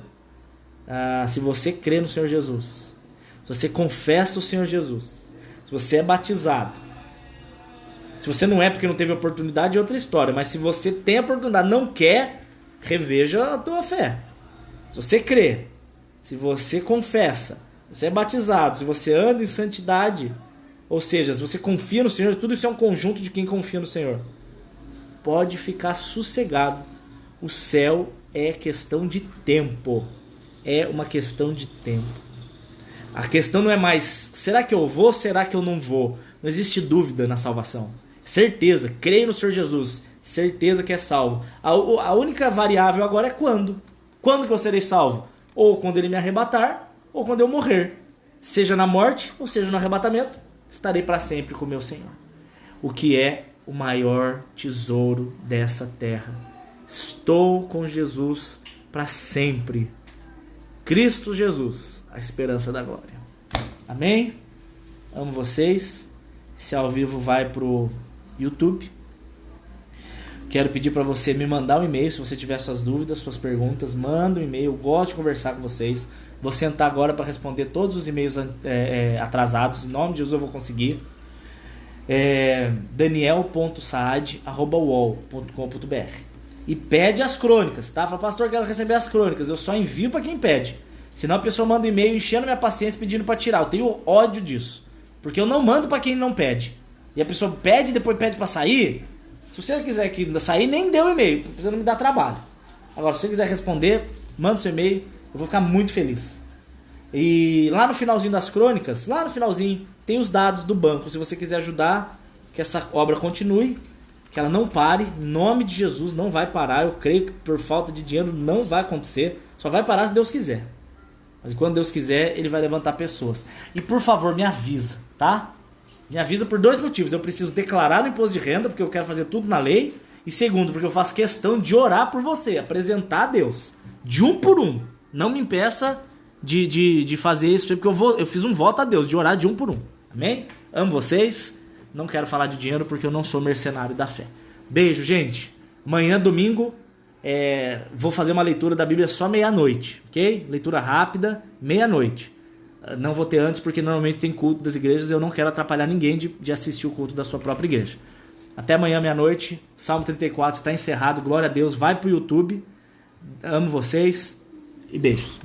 Se você crê no Senhor Jesus, se você confessa o Senhor Jesus, se você é batizado, Se você não é porque não teve oportunidade, é outra história. Mas se você tem a oportunidade, não quer, reveja a tua fé. Se você crê, se você confessa, se você é batizado, se você anda em santidade, ou seja, se você confia no Senhor, tudo isso é um conjunto de quem confia no Senhor. Pode ficar sossegado. O céu é questão de tempo. É uma questão de tempo. A questão não é mais, será que eu vou, será que eu não vou? Não existe dúvida na salvação. Certeza, creio no Senhor Jesus. Certeza que é salvo. A única variável agora é quando. Quando que eu serei salvo? Ou quando ele me arrebatar, ou quando eu morrer. Seja na morte, ou seja no arrebatamento, estarei para sempre com o meu Senhor. O que é o maior tesouro dessa terra. Estou com Jesus para sempre. Cristo Jesus, a esperança da glória. Amém? Amo vocês. Esse ao vivo vai pro YouTube. Quero pedir para você me mandar um e-mail se você tiver suas dúvidas, suas perguntas. Manda um e-mail, eu gosto de conversar com vocês. Vou sentar agora para responder todos os e-mails atrasados. Em nome de Jesus eu vou conseguir. daniel.saad@uol.com.br e pede as crônicas, tá? Fala, pastor, quero receber as crônicas. Eu só envio para quem pede. Senão a pessoa manda um e-mail enchendo minha paciência pedindo para tirar. Eu tenho ódio disso. Porque eu não mando para quem não pede. E a pessoa pede e depois pede para sair. Se você quiser que sair, nem dê o e-mail. Pra não me dar trabalho. Agora, se você quiser responder, manda seu e-mail. Eu vou ficar muito feliz. E lá no finalzinho das crônicas, lá no finalzinho, tem os dados do banco. Se você quiser ajudar, que essa obra continue, que ela não pare, em nome de Jesus, não vai parar. Eu creio que por falta de dinheiro não vai acontecer. Só vai parar se Deus quiser. Mas quando Deus quiser, Ele vai levantar pessoas. E por favor, me avisa, tá? Me avisa por 2 motivos. Eu preciso declarar no imposto de renda, porque eu quero fazer tudo na lei. E segundo, porque eu faço questão de orar por você, apresentar a Deus. De um por um. Não me impeça de fazer isso, porque eu fiz um voto a Deus, de orar de um por um. Amém? Amo vocês. Não quero falar de dinheiro, porque eu não sou mercenário da fé. Beijo, gente. Amanhã, domingo, vou fazer uma leitura da Bíblia só meia-noite, ok? Leitura rápida, meia-noite. Não vou ter antes, porque normalmente tem culto das igrejas e eu não quero atrapalhar ninguém de assistir o culto da sua própria igreja. Até amanhã, meia-noite. Salmo 34 está encerrado. Glória a Deus. Vai pro YouTube. Amo vocês. E beijos.